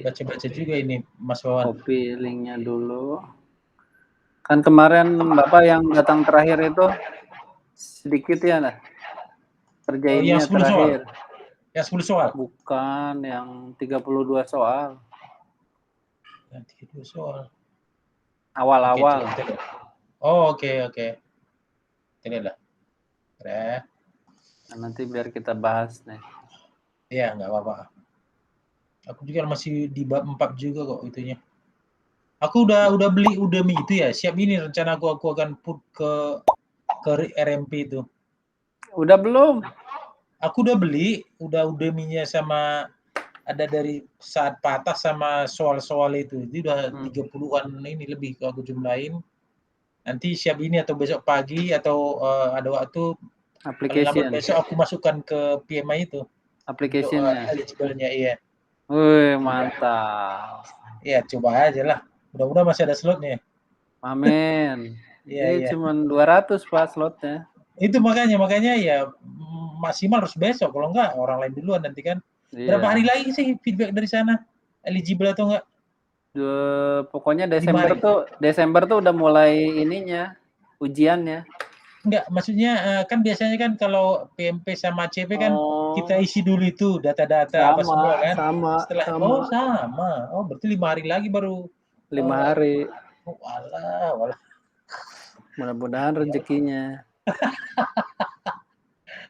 baca-baca juga ini Mas Wawan. Copy linknya dulu. Kan kemarin Bapak yang datang terakhir itu sedikit ya lah. Kerjainnya yang 10 terakhir. Soal. Yang 10 soal? Bukan, yang 32 soal. Yang 32 soal. Awal-awal. Oke. Ini lah. Nah, nanti biar kita bahas nih. Iya, nggak apa-apa. Aku juga masih di bab 4 juga kok itunya. Aku udah beli Udemy itu ya. Siap ini rencana aku akan put ke RMP itu. Udah belum? Aku udah beli, udah Udemy-nya sama ada dari saat patah sama soal-soal itu. Itu udah 30-an ini lebih aku jumlahin. Nanti siap ini atau besok pagi atau ada waktu application. Besok aku masukkan ke PMI itu. Application-nya. Eligible-nya iya. Wih, mantap. Iya, coba aja lah. Mudah-mudahan masih ada slotnya. Amin. Iya. Cuma 200 Pak slotnya. Itu makanya ya maksimal harus besok. Kalau enggak orang lain duluan nanti kan. Iya. Berapa hari lagi sih feedback dari sana? Eligible atau enggak? Pokoknya Desember tuh udah mulai ininya, ujiannya. Enggak, maksudnya kan biasanya kan kalau PMP sama CP kan kita isi dulu itu data-data apa semua kan. Sama. Sama. Oh, berarti 5 hari lagi baru 5 hari. Walah. Mudah-mudahan rezekinya.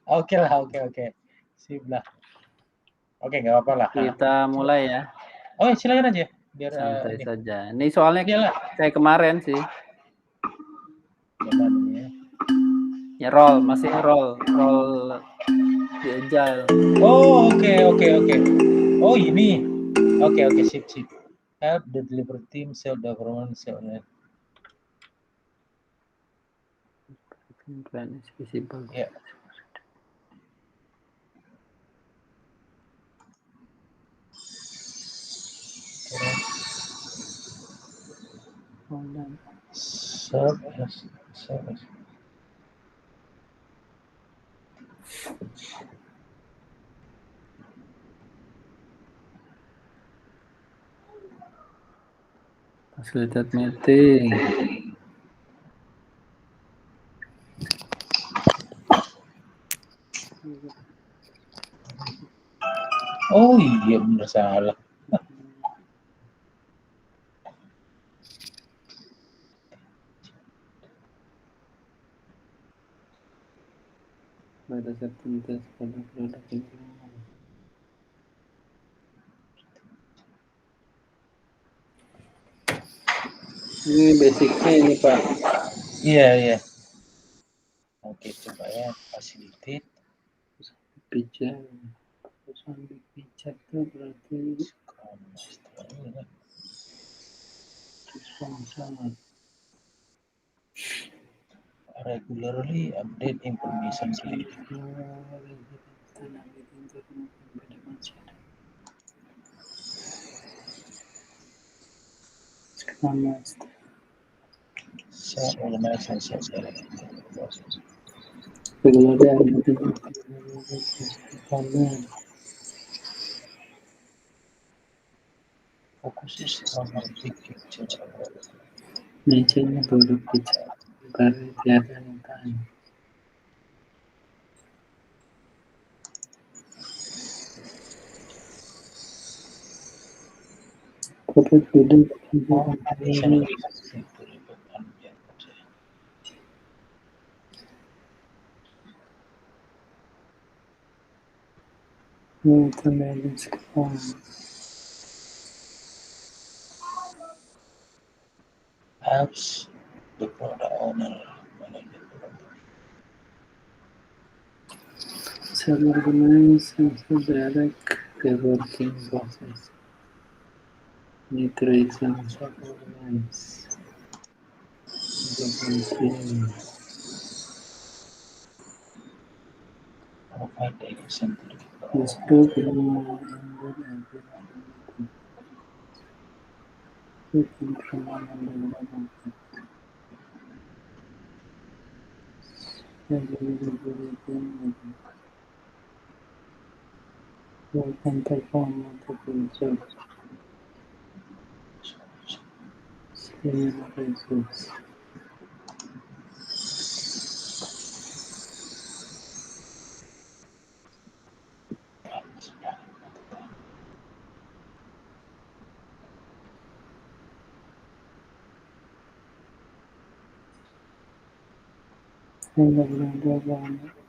Oke. Sip lah. Oke, nggak apa-apa lah. Kita mulai ya. Oh, silakan aja. Biar santai saja. Ini soalnya kayak kemarin sih. Ya masih roll di agile. Oh, oke. Oh, ini. Oke, sip. Help the delivery team self-government Plan is visible. Yeah. Service. Facilitate meeting. Oh iya benar salah. Pada September pada produk ini. Ini basicnya ini Pak. Iya. Oke, coba ya facilitate. Pijat itu berarti regularly update information. Focuses on big picture. Nature-nya produk pijat baru kelihatan time. Corporate product Helps the product owner manage the product. Self-organize and direct the working process. Nutrition self-organize. Provide direction to the This book is more and perform multiple jobs. Human resource.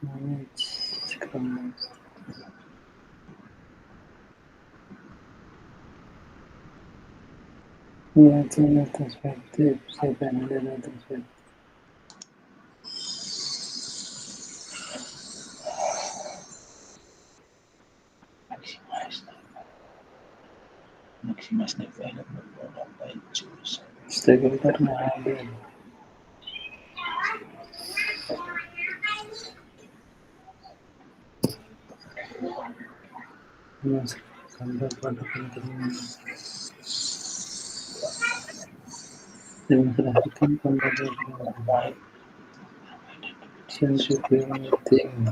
Manage Scrum Master. Yeah, it's in retrospective. Save and retrospective. Maximize the available product by choosing. Stakeholder model. Yes, control protocol agreement. Demonstration control agreement. Why? Sensitive meeting.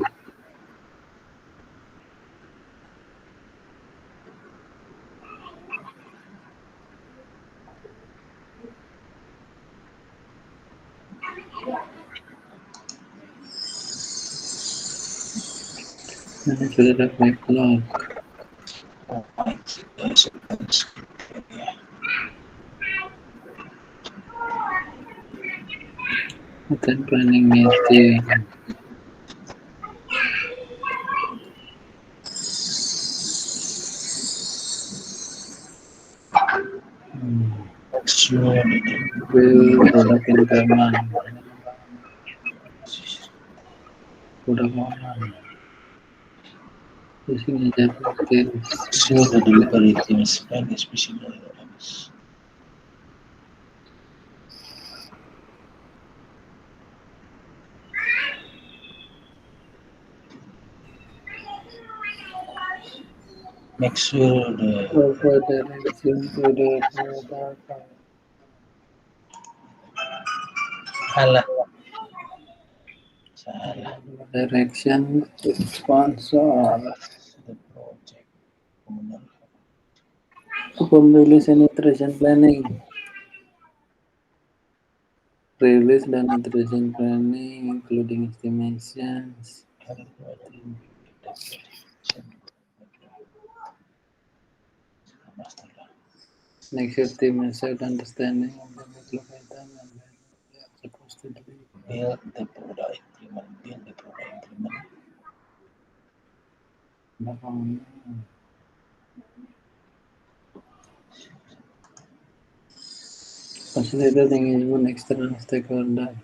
Manage the backlog. Attend planning meeting. Build product increment. Product owner. Using agile skills. Sure, the delivery teams and especially others. Make sure the Offer direction to the product. salah salah Direction to sponsor. the project. Benar. Pemilihan nutrition planning. Release dan nutrition planning, including estimations. Make sure team has set understanding of the backlog item and value they are supposed to deliver. Build the product implement. Build the product implement. Facilitate engagement external stakeholder.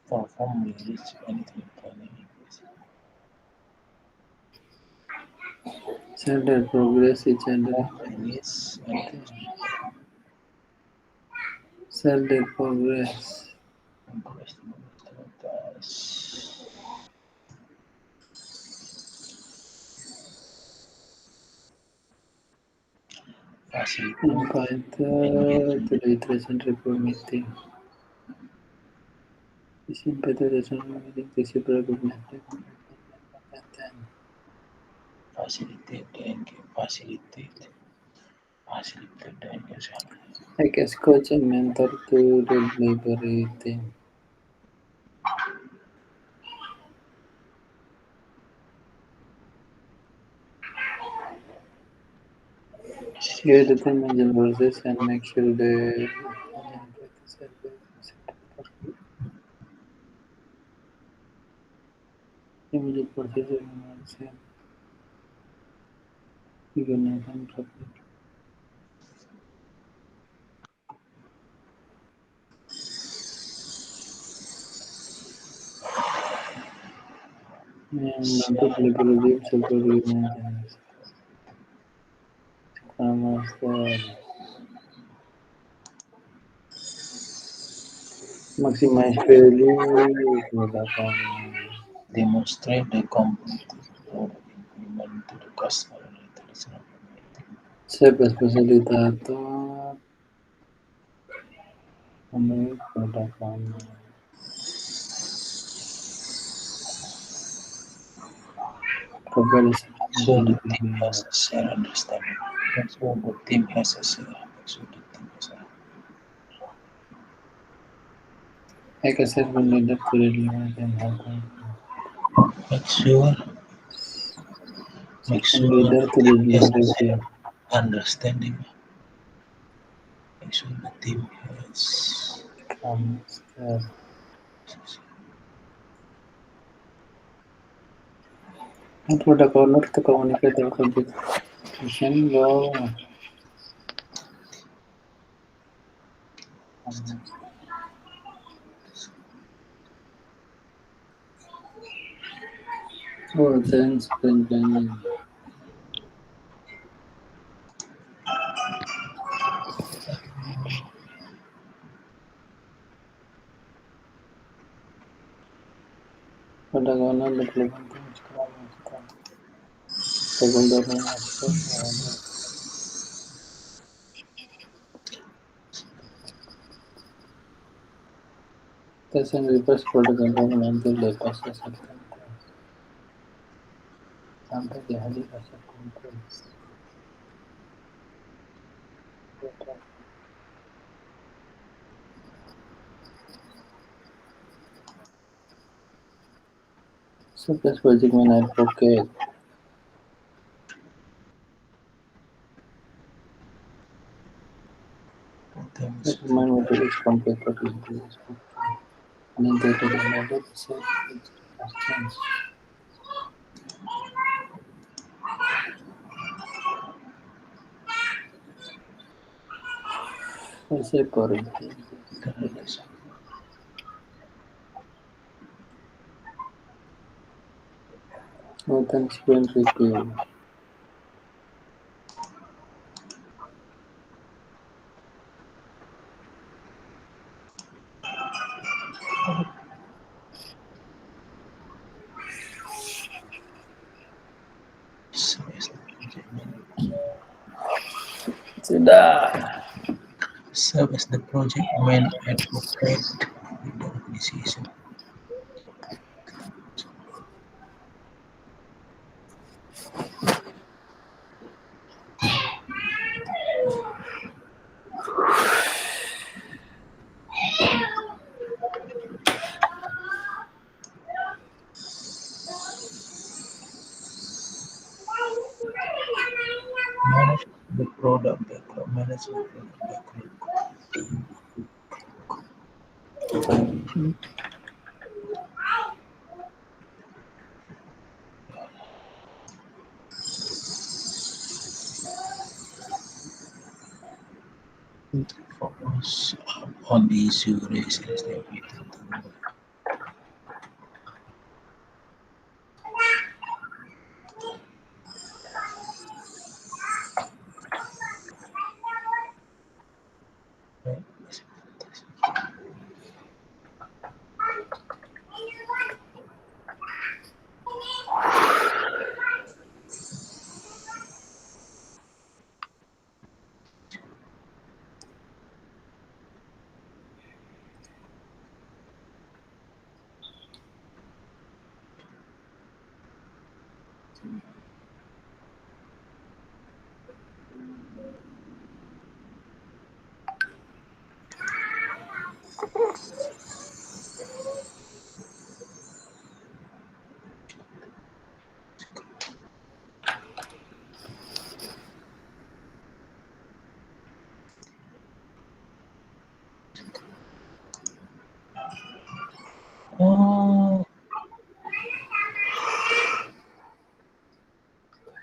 Perform release anything planning. Share their progress each other. Release anything. Share their progress. Invite to the iteration report meeting. This invite to the iteration meeting to see progress. Facilitate the engagement. Facilitate the engagement. Act as coach and mentor to the delivery team. Give the team agile process and make sure the agile practice are well accepted for agile process organization digunakan properly. Membantu delivery team sebagai manajer. Scrum Master. Maximize value product owner. Demonstrate the complete product implement to the customer. Sebagai fasilitator memiliki produk owner. Provide So the team has a shared understanding. So the team has a shared. So the team has a Make a servant leader to realize and help him. Make sure Leader to realize understanding. Make sure the team has comes there. Not what a corner to communicate out of the mission go. Oh, then sprint planning. What a corner the clothing things come. Stakeholder and aspect. This and reverse protocol until they pass a certain test. Sometimes they have a certain test. So plus project when I advocate. Recommend what it is compared to this. And then they did another set questions. I say for it. No thanks sprint review. Sudah. Serve as the project main advocate in the organization. Manage the product backlog. Manage the product backlog. Focus on the issue raised as they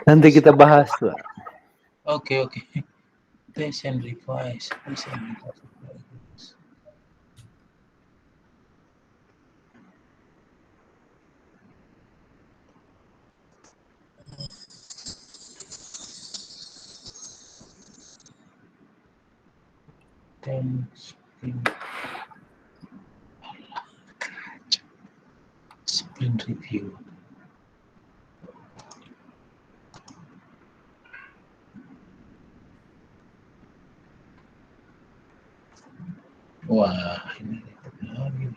Nanti kita bahas, Pak. Okay. Test and revise. Sprint review. Wah, ini lagi.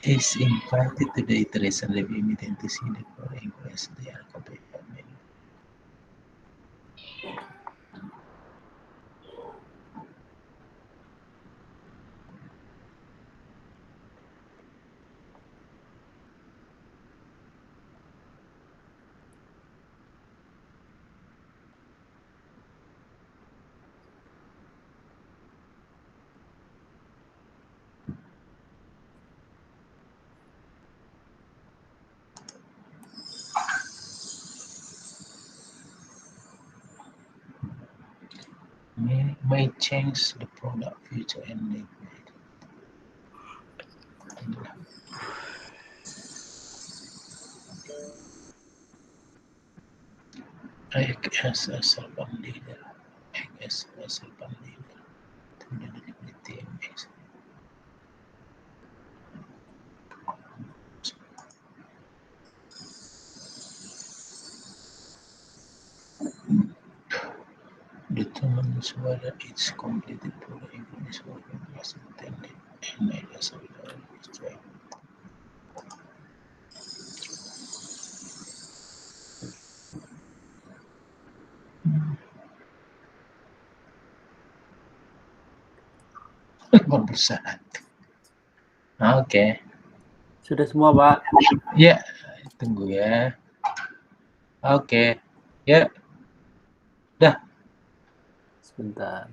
is invited to the iteration review meeting to see the following questions they are copied. May change the product future and need. I guess as a leader. To the delivery team. Determines whether it's completed for the event is working as intended and as a result. Oke. Sudah semua, Pak? Ya, tunggu ya. Oke. Ya. Dah. Sebentar.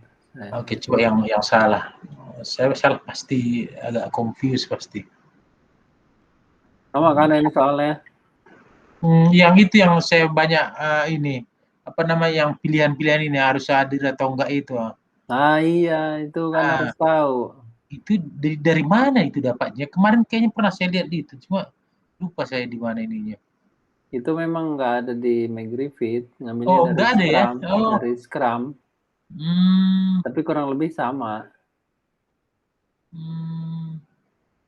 Oke, coba yang salah. Saya salah pasti, agak confused pasti. Sama kan ini soalnya? Yang itu yang saya banyak ini apa namanya yang pilihan-pilihan ini harus hadir atau enggak itu. Nah iya itu kan harus tahu. Itu dari mana itu dapatnya? Kemarin kayaknya pernah saya lihat itu, cuma lupa saya di mana ininya. Itu memang nggak ada di McGriffith, ngambilnya Oh, dari nggak ada ya? Scrum, Oh. dari Scrum. Tapi kurang lebih sama.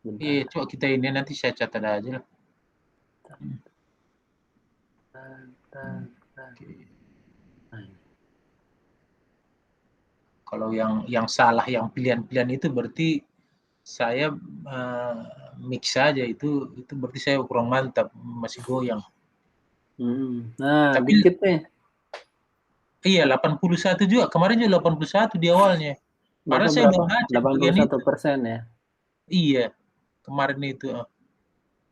Iya, coba kita ini nanti saya catat aja lah. Kalau yang salah, yang pilihan-pilihan itu berarti saya mix saja itu berarti saya kurang mantap, masih goyang. Nah, Tapi dikit nih. Iya, 81 juga. Kemarin juga 81 di awalnya. Padahal saya udah baca 81% ya? Iya, kemarin itu.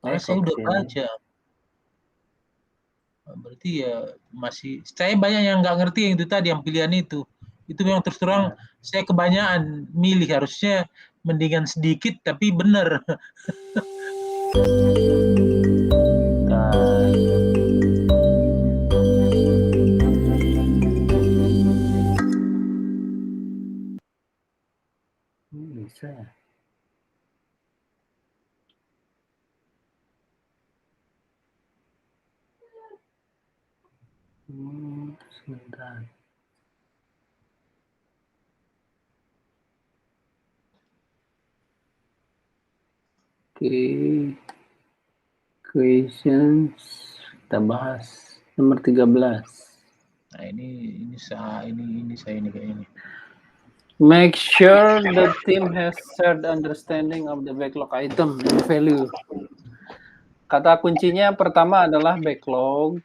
Padahal saya udah baca. Berarti ya masih, saya banyak yang nggak ngerti yang itu tadi, yang pilihan itu. Itu memang terus terang, saya kebanyakan milih, harusnya mendingan sedikit tapi benar. Bisa ya? Sebentar. Oke. Questions kita bahas nomor 13. Nah, ini saya kayak ini. Make sure the team has shared understanding of the backlog item and value. Kata kuncinya pertama adalah backlog,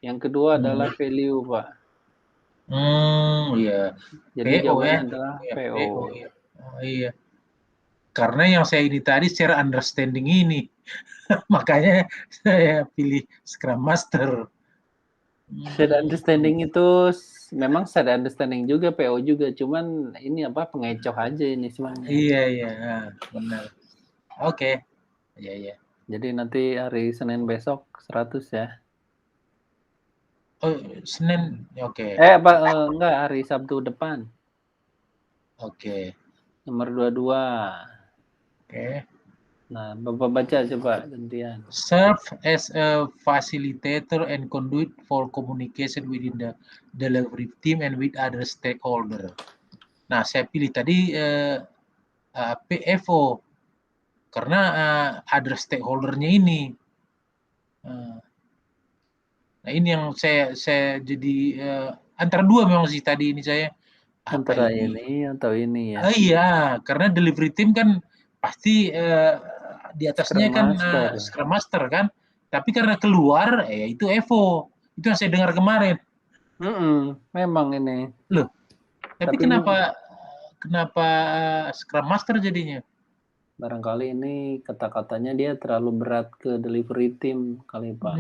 yang kedua adalah value, Pak. Iya. Jadi PO jawabannya ya. adalah PO. Ya. Oh iya. Karena yang saya ini tadi share understanding ini. Makanya saya pilih Scrum Master. Shared understanding itu memang shared understanding juga, PO juga, cuman ini apa pengecoh aja ini semuanya. Iya, benar. Oke. Iya. Jadi nanti hari Senin besok 100 ya. Oh, Senin, oke. Enggak, hari Sabtu depan. Oke. Nomor 22. Oke. Nah, Bapak baca coba gantian. Serve as a facilitator and conduit for communication within the delivery team and with other stakeholder. Nah, saya pilih tadi PFO karena other stakeholder-nya ini. Nah, ini yang saya jadi antara dua memang sih tadi ini saya. Antara ini atau ini ya? Iya, karena delivery team kan pasti di atasnya kan Scrum Master kan, tapi karena keluar itu Evo, itu yang saya dengar kemarin. Memang ini. Loh, tapi kenapa Scrum Master jadinya? Barangkali ini kata-katanya dia terlalu berat ke delivery team kali Pak.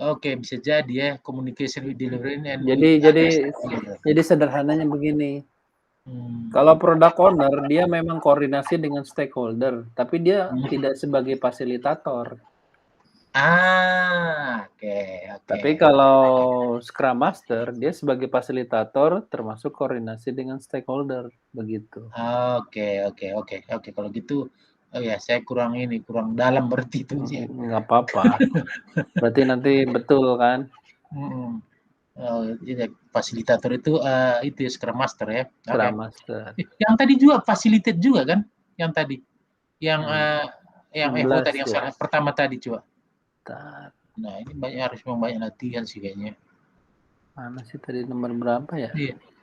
Oke, bisa jadi ya, communication with delivery and jadi sederhananya begini. Kalau product owner dia memang koordinasi dengan stakeholder, tapi dia tidak sebagai fasilitator. Oke. Tapi kalau Scrum Master dia sebagai fasilitator termasuk koordinasi dengan stakeholder begitu. Oke. Kalau gitu, saya kurang dalam berarti itu. Nggak apa-apa. Berarti nanti betul kan? Jadi fasilitator itu Scrum Master ya. Scrum Master. Yang tadi juga facilitate juga kan? Yang tadi, yang Evo tadi yang salah pertama tadi coba. Nah ini harus banyak latihan sih kayaknya. Mana sih tadi nomor berapa ya?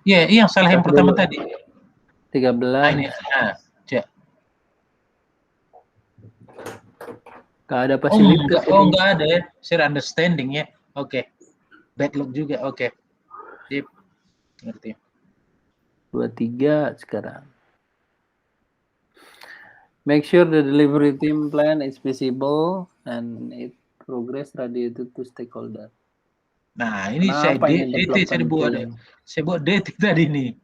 Iya yang salah yang pertama tadi. 13. Gak ada fasilitas. Nggak ada ya. Share understanding ya. Oke. Backlog juga. Oke. Sip. Ngerti. 23 sekarang. Make sure the delivery team plan is visible and it progress radiated to stakeholder. Nah, ini saya buat DT tadi nih.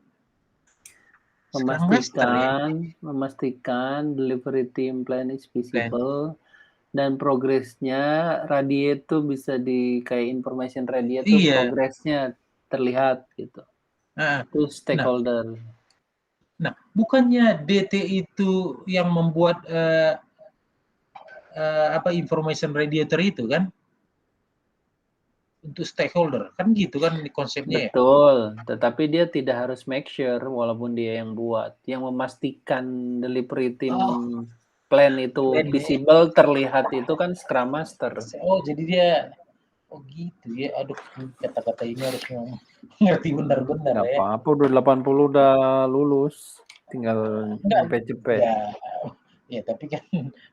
Memastikan delivery team plan is visible dan progresnya radiate tuh bisa kayak information radiate tuh progresnya terlihat gitu. Itu stakeholder. Nah, bukannya DT itu yang membuat information radiator itu kan? Untuk stakeholder kan gitu kan konsepnya. Betul, tetapi dia tidak harus make sure walaupun dia yang buat, yang memastikan delivery team plan itu visible terlihat itu kan Scrum Master. Jadi dia gitu ya. Aduh, kata-kata ini harus ngerti benar-benar ya. Apa-apa udah 80 udah lulus, tinggal cepet-cepet. Ya tapi kan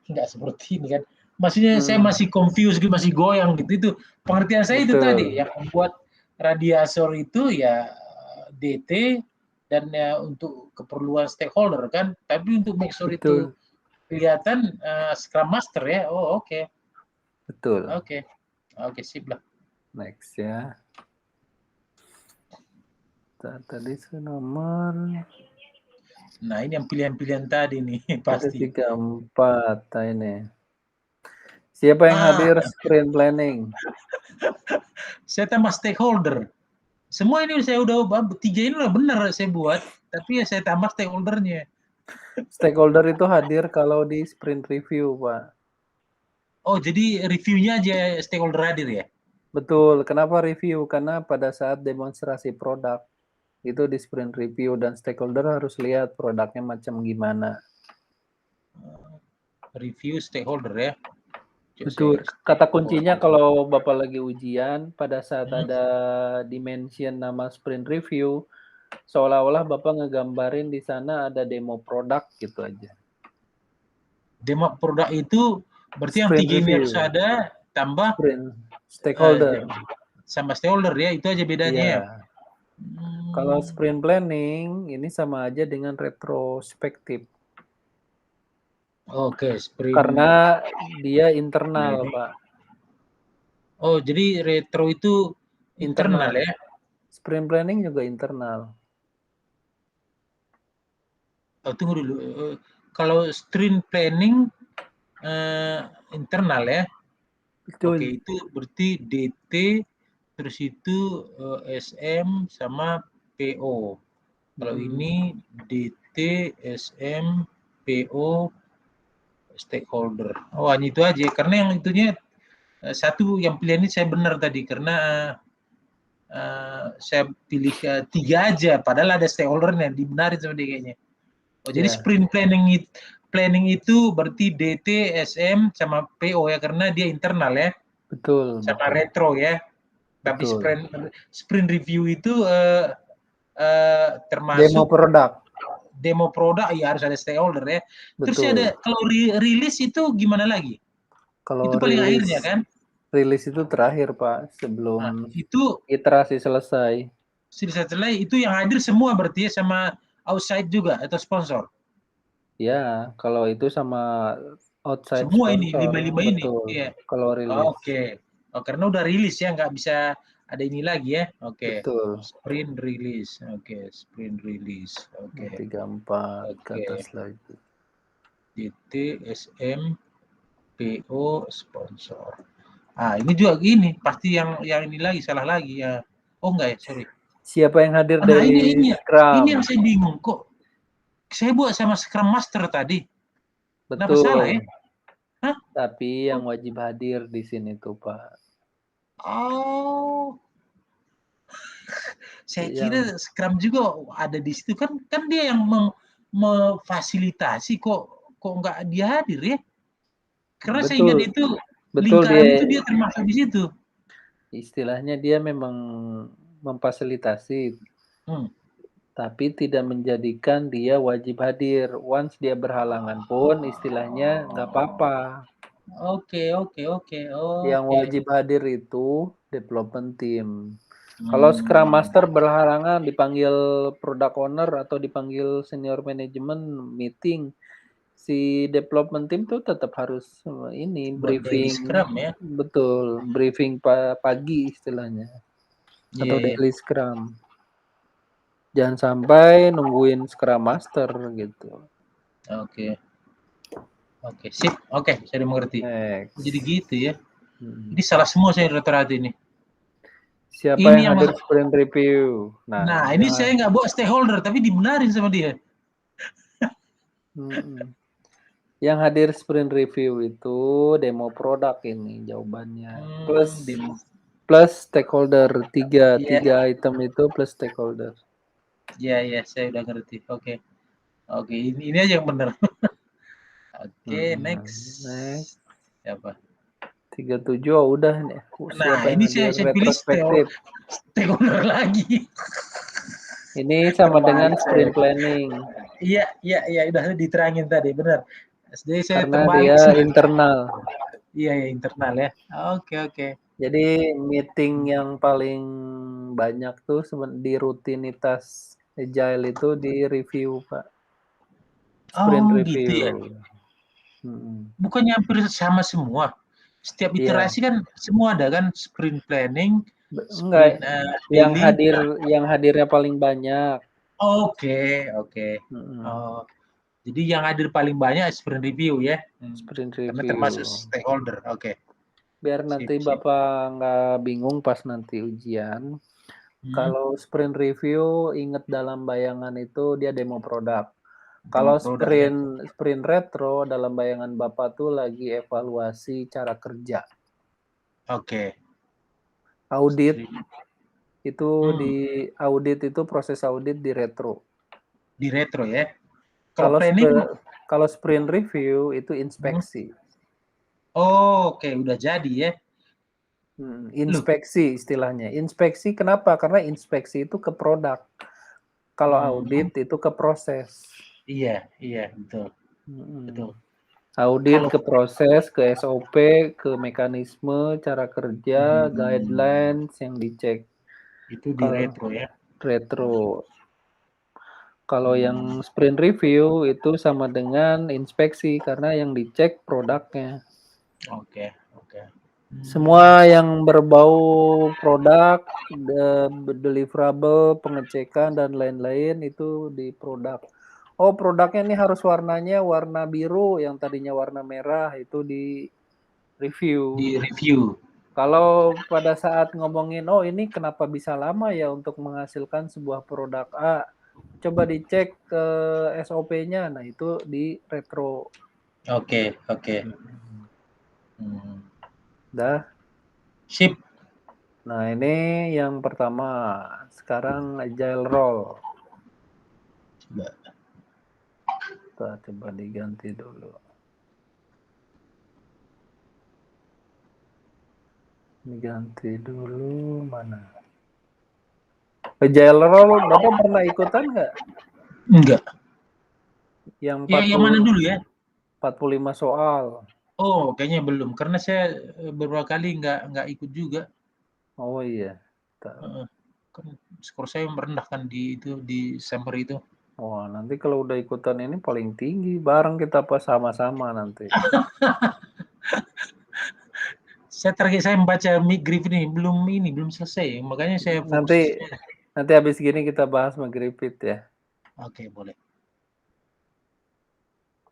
nggak seperti ini kan. Maksudnya saya masih confused gitu, masih goyang gitu. Itu pengertian saya. Betul. Itu tadi yang membuat radiator itu ya DT dan ya untuk keperluan stakeholder kan. Tapi untuk make sure itu kelihatan Scrum Master ya. Oke. Betul. Oke, sip lah. Next ya. Tadi nomor. Nah ini yang pilihan-pilihan tadi nih pasti. 34 ini. Siapa yang hadir sprint planning? Saya tambah stakeholder. Semua ini saya udah 3 ini udah benar saya buat, tapi ya saya tambah stakeholdernya. Stakeholder itu hadir kalau di sprint review, Pak. Jadi reviewnya aja stakeholder hadir ya? Betul. Kenapa review? Karena pada saat demonstrasi produk itu di sprint review dan stakeholder harus lihat produknya macam gimana. Review stakeholder ya? Betul. Kata kuncinya kalau Bapak lagi ujian, pada saat ada dimension nama sprint review, seolah-olah Bapak ngegambarin di sana ada demo produk gitu aja. Demo produk itu berarti sprint yang 3 ini harus ada, tambah sprint stakeholder. Sama stakeholder ya, itu aja bedanya ya. Kalau sprint planning, ini sama aja dengan retrospektif. Oke, sprint. Karena dia internal, Pak. Jadi retro itu internal ya? Sprint planning juga internal. Tunggu dulu. Kalau sprint planning internal ya? Oke, itu berarti DT, terus itu SM sama PO. Kalau ini DT, SM, PO, stakeholder. Hanya itu aja. Karena yang itunya satu yang pilihan ini saya benar tadi karena saya pilih 3 aja. Padahal ada stakeholdernya dibenarin sama dia kayaknya. Jadi sprint planning itu berarti DT, SM sama PO ya karena dia internal ya. Betul. Sama retro ya. Tapi sprint review itu termasuk demo produk. demo produk ya harus ada stakeholder ya. Terus ada kalau rilis itu gimana lagi? Kalau itu paling akhirnya kan? Rilis itu terakhir Pak, sebelum itu iterasi selesai. Setelah itu yang hadir semua berarti ya, sama outside juga atau sponsor? Ya, kalau itu sama outside semua sponsor. ini 55 ini. Iya. Kalau rilis. Oke. Oh, karena udah rilis ya, nggak bisa ada ini lagi ya. Oke. Betul. Sprint release. Oke, sprint release. Oke. 34 ke atas lagi. DT, SM, PO, sponsor. Ini juga gini, pasti yang ini lagi salah lagi ya. Oh enggak ya, sorry. Siapa yang hadir dari Scrum? Ini yang saya bingung kok. Saya buat sama Scrum Master tadi. Betul. Kenapa salah ya? Hah? Tapi yang wajib hadir di sini tuh Pak. Oh. Saya kira Scrum juga ada di situ kan dia yang memfasilitasi kok nggak dia hadir ya? Karena saya ingat itu lingkaran itu dia termasuk di situ. Istilahnya dia memang memfasilitasi, tapi tidak menjadikan dia wajib hadir. Once dia berhalangan pun istilahnya nggak apa-apa. Oke. Yang wajib hadir itu development team. Kalau Scrum Master berhalangan dipanggil product owner atau dipanggil senior management meeting, si development team tuh tetap harus ini briefing. Scrum ya. Betul, briefing pagi istilahnya. Atau daily Scrum. Jangan sampai nungguin Scrum Master gitu. Oke, sip. Oke, saya mengerti. Jadi gitu ya. Jadi salah semua saya rata-rata ini. Siapa ini yang hadir sprint review? Nah ini saya nggak bawa stakeholder, tapi dibenarin sama dia. Yang hadir sprint review itu demo produk ini jawabannya. Plus stakeholder. Tiga item itu plus stakeholder. Iya, saya udah ngerti. Oke, ini aja yang benar. Oke, next. Siapa? 37 udah nih. Nah, ini saya pilih stakeholder lagi. Ini sama dengan sprint planning. Iya, udah diterangin tadi, benar. Jadi saya karena dia internal. Iya, internal ya. Oke. Jadi meeting yang paling banyak tuh di rutinitas agile itu di review, Pak. Sprint review. Gitu ya. Bukannya hampir sama semua? Setiap iterasi kan semua ada kan, sprint planning, sprint yang hadirnya paling banyak. Oke. Jadi yang hadir paling banyak sprint review ya. Sprint review. Karena termasuk stakeholder. Oke. Biar nanti Bapak nggak bingung pas nanti ujian. Kalau sprint review, ingat dalam bayangan itu dia demo produk. Kalau sprint retro dalam bayangan Bapak tuh lagi evaluasi cara kerja. Oke. Audit itu itu proses audit di retro. Di retro ya. Kalau sprint review itu inspeksi. Oke, udah jadi ya. Inspeksi istilahnya. Inspeksi kenapa? Karena inspeksi itu ke produk. Kalau audit itu ke proses. Iya, betul. Audit ke proses, ke SOP, ke mekanisme, cara kerja, guidelines yang dicek. Itu di retro ya. Retro. Kalau yang sprint review itu sama dengan inspeksi karena yang dicek produknya. Oke. Semua yang berbau produk, deliverable, pengecekan dan lain-lain itu di produk. Oh, produknya ini harus warnanya warna biru, yang tadinya warna merah itu di review. Kalau pada saat ngomongin, oh ini kenapa bisa lama ya untuk menghasilkan sebuah produk A, coba dicek ke SOP-nya, nah itu di retro. Oke. Dah. Sip. Nah ini yang pertama. Sekarang agile role. Coba diganti dulu. Diganti dulu mana? Agile role Bapak pernah ikutan nggak? Enggak. Yang Ya, yang mana dulu ya? 45 soal. Oh, kayaknya belum. Karena saya beberapa kali nggak ikut juga. Oh iya. Kan skor saya merendah kan di summer itu. Wah, nanti kalau udah ikutan ini paling tinggi. Bareng kita apa sama-sama nanti. Saya membaca Migrif ini belum selesai. Makanya saya fokus. Nanti habis gini kita bahas Migripit ya. Oke, boleh.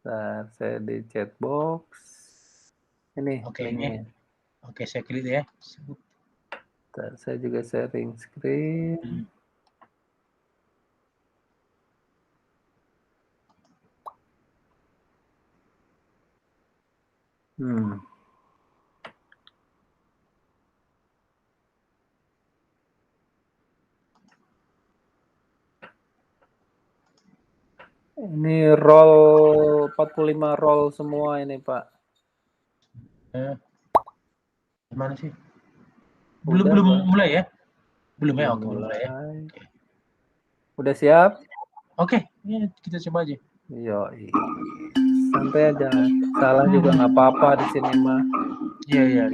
Nah, saya di chat box. Ini linknya. Oke, saya klik ya. Saya juga sharing screen. Ini roll 45 roll semua ini, Pak. Gimana sih? Belum mulai ya? Belum ya? Oke, mulai. mulai ya. Udah siap? Oke, ya kita coba aja. Yoi. Santai aja. Salah juga nggak apa-apa di sini mah. Iya.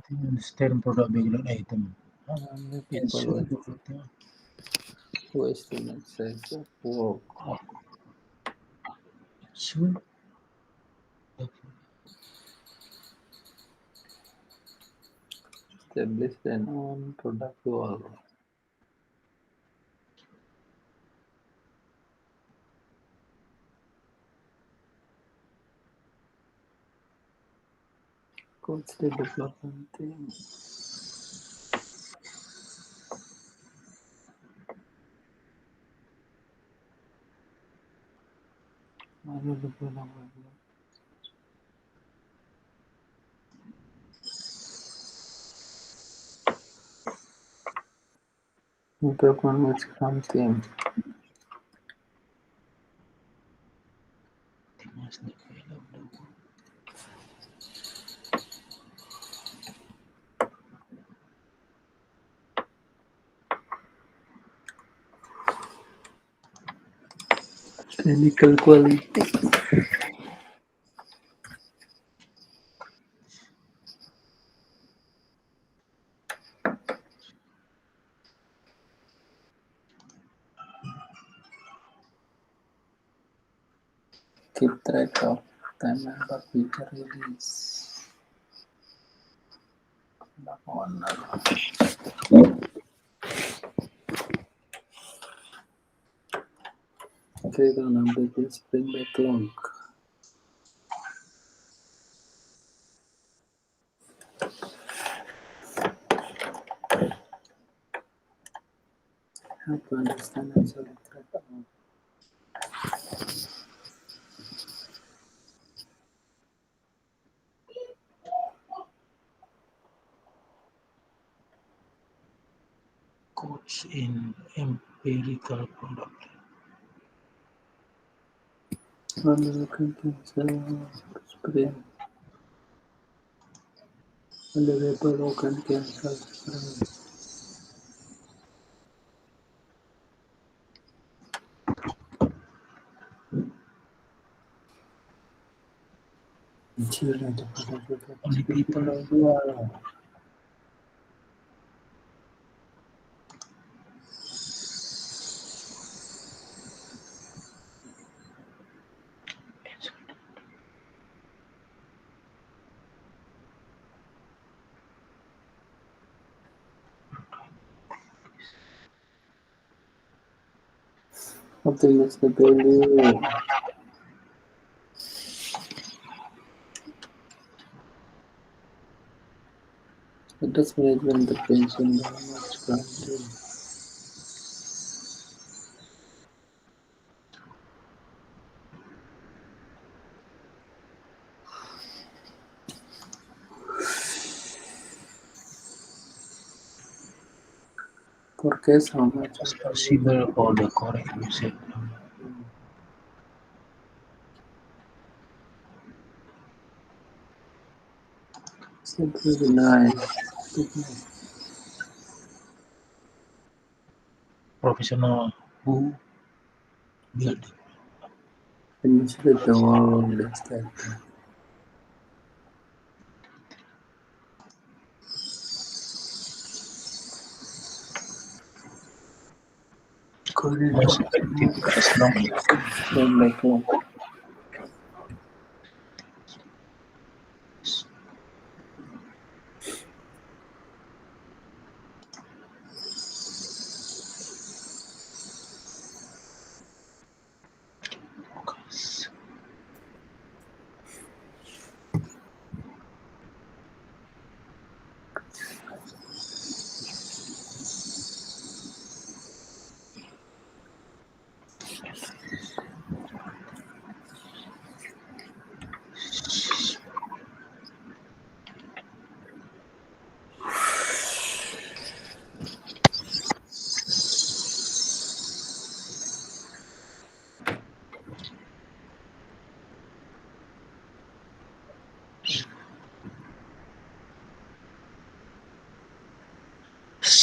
Understand product background item. Who estimates size of work? Sure. Establish an own product goal. Coach the development team. Mana development? Development with Scrum team. Technical quality. Keep track of time and feature release. Click on update the sprint backlog. How to understand and select track of Coach in empirical product. sprint. Available can cancel sprint. Only people who are Optimize the value. Address management intervention granted. Forecast how much as possible for the correct usage. Simply deny. Professional Who built it? Finish with the world that Most effective as long backlog.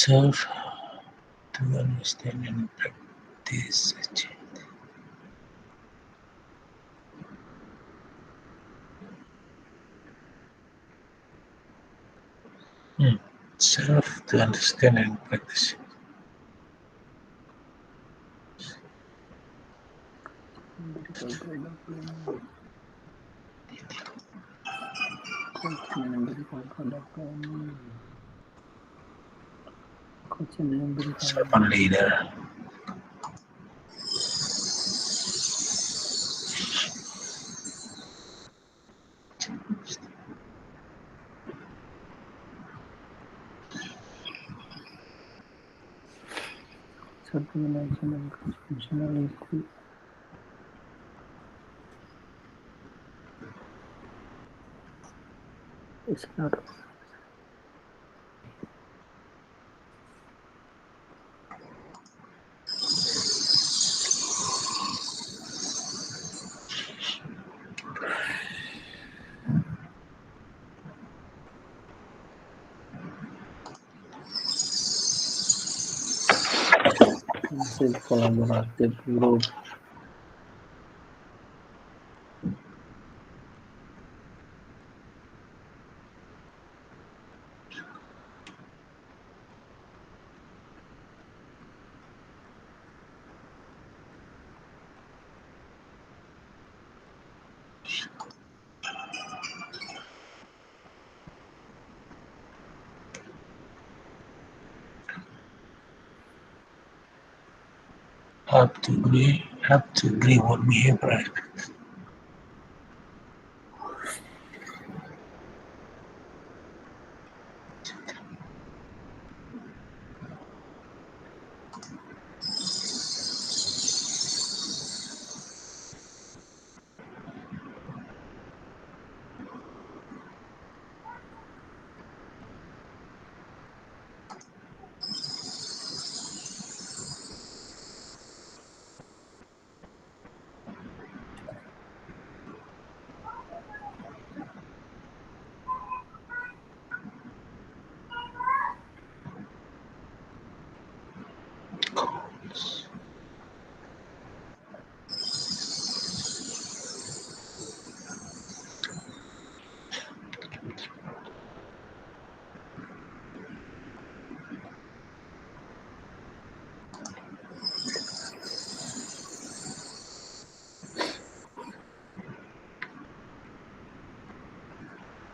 serve to understand and practice. Serve to understand and practice. Servant leader. Circulation and cross-functional equal. It's not. Kolaboratif group. Have to agree what behavior.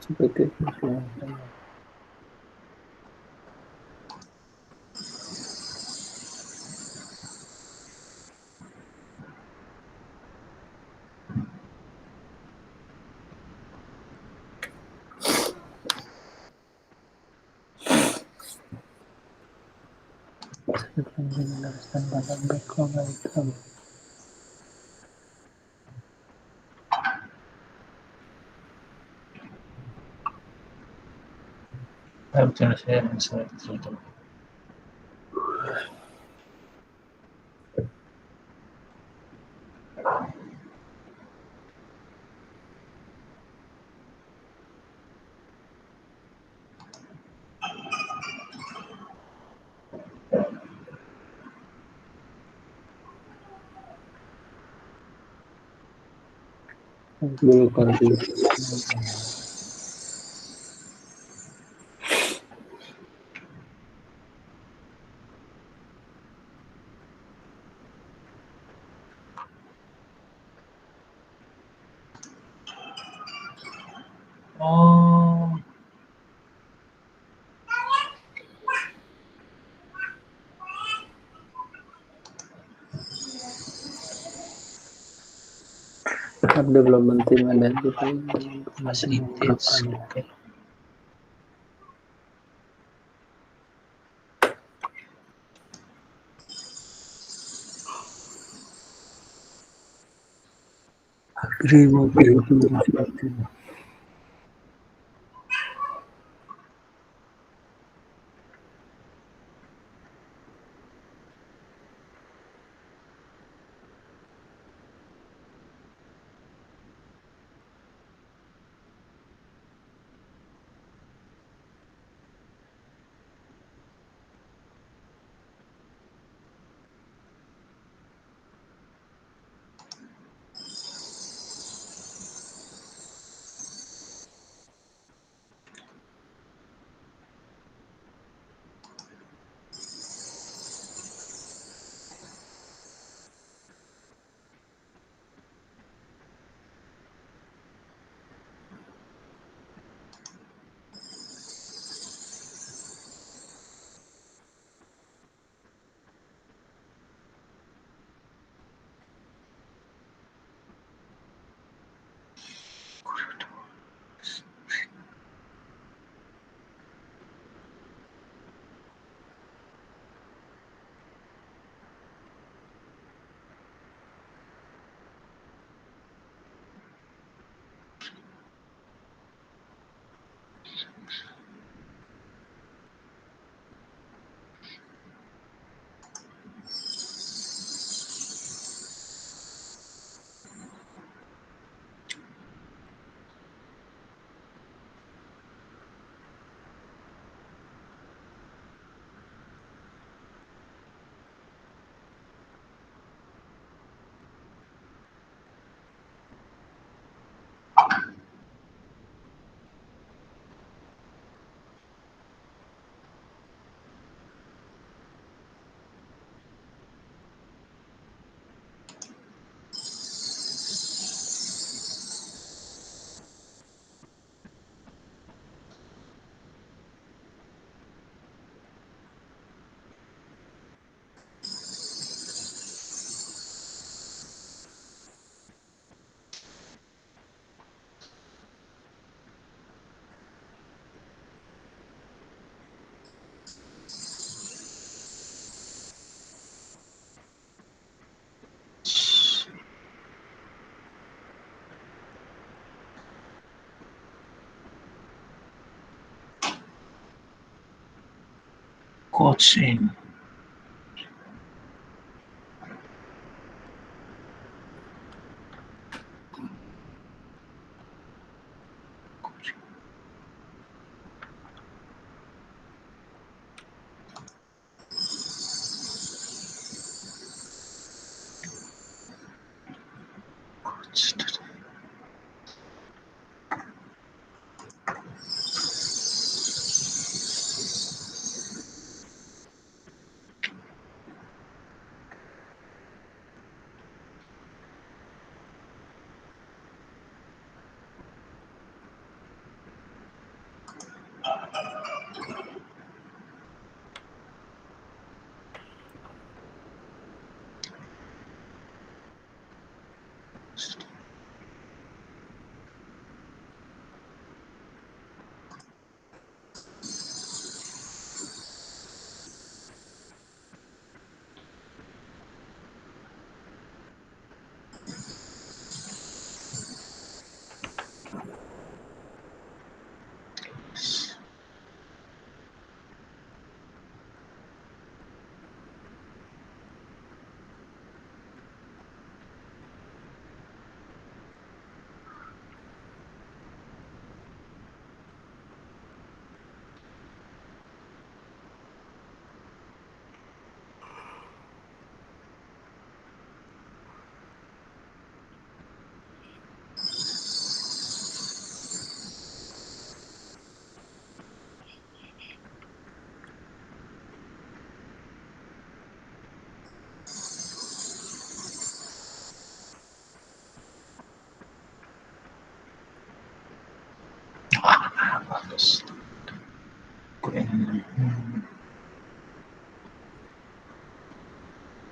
Sebagai understand pada backlog item. Have to understand and serve to Bulu tangkis. Oh, Have development team identify facilities. Okay. agree with perspective. Coaching.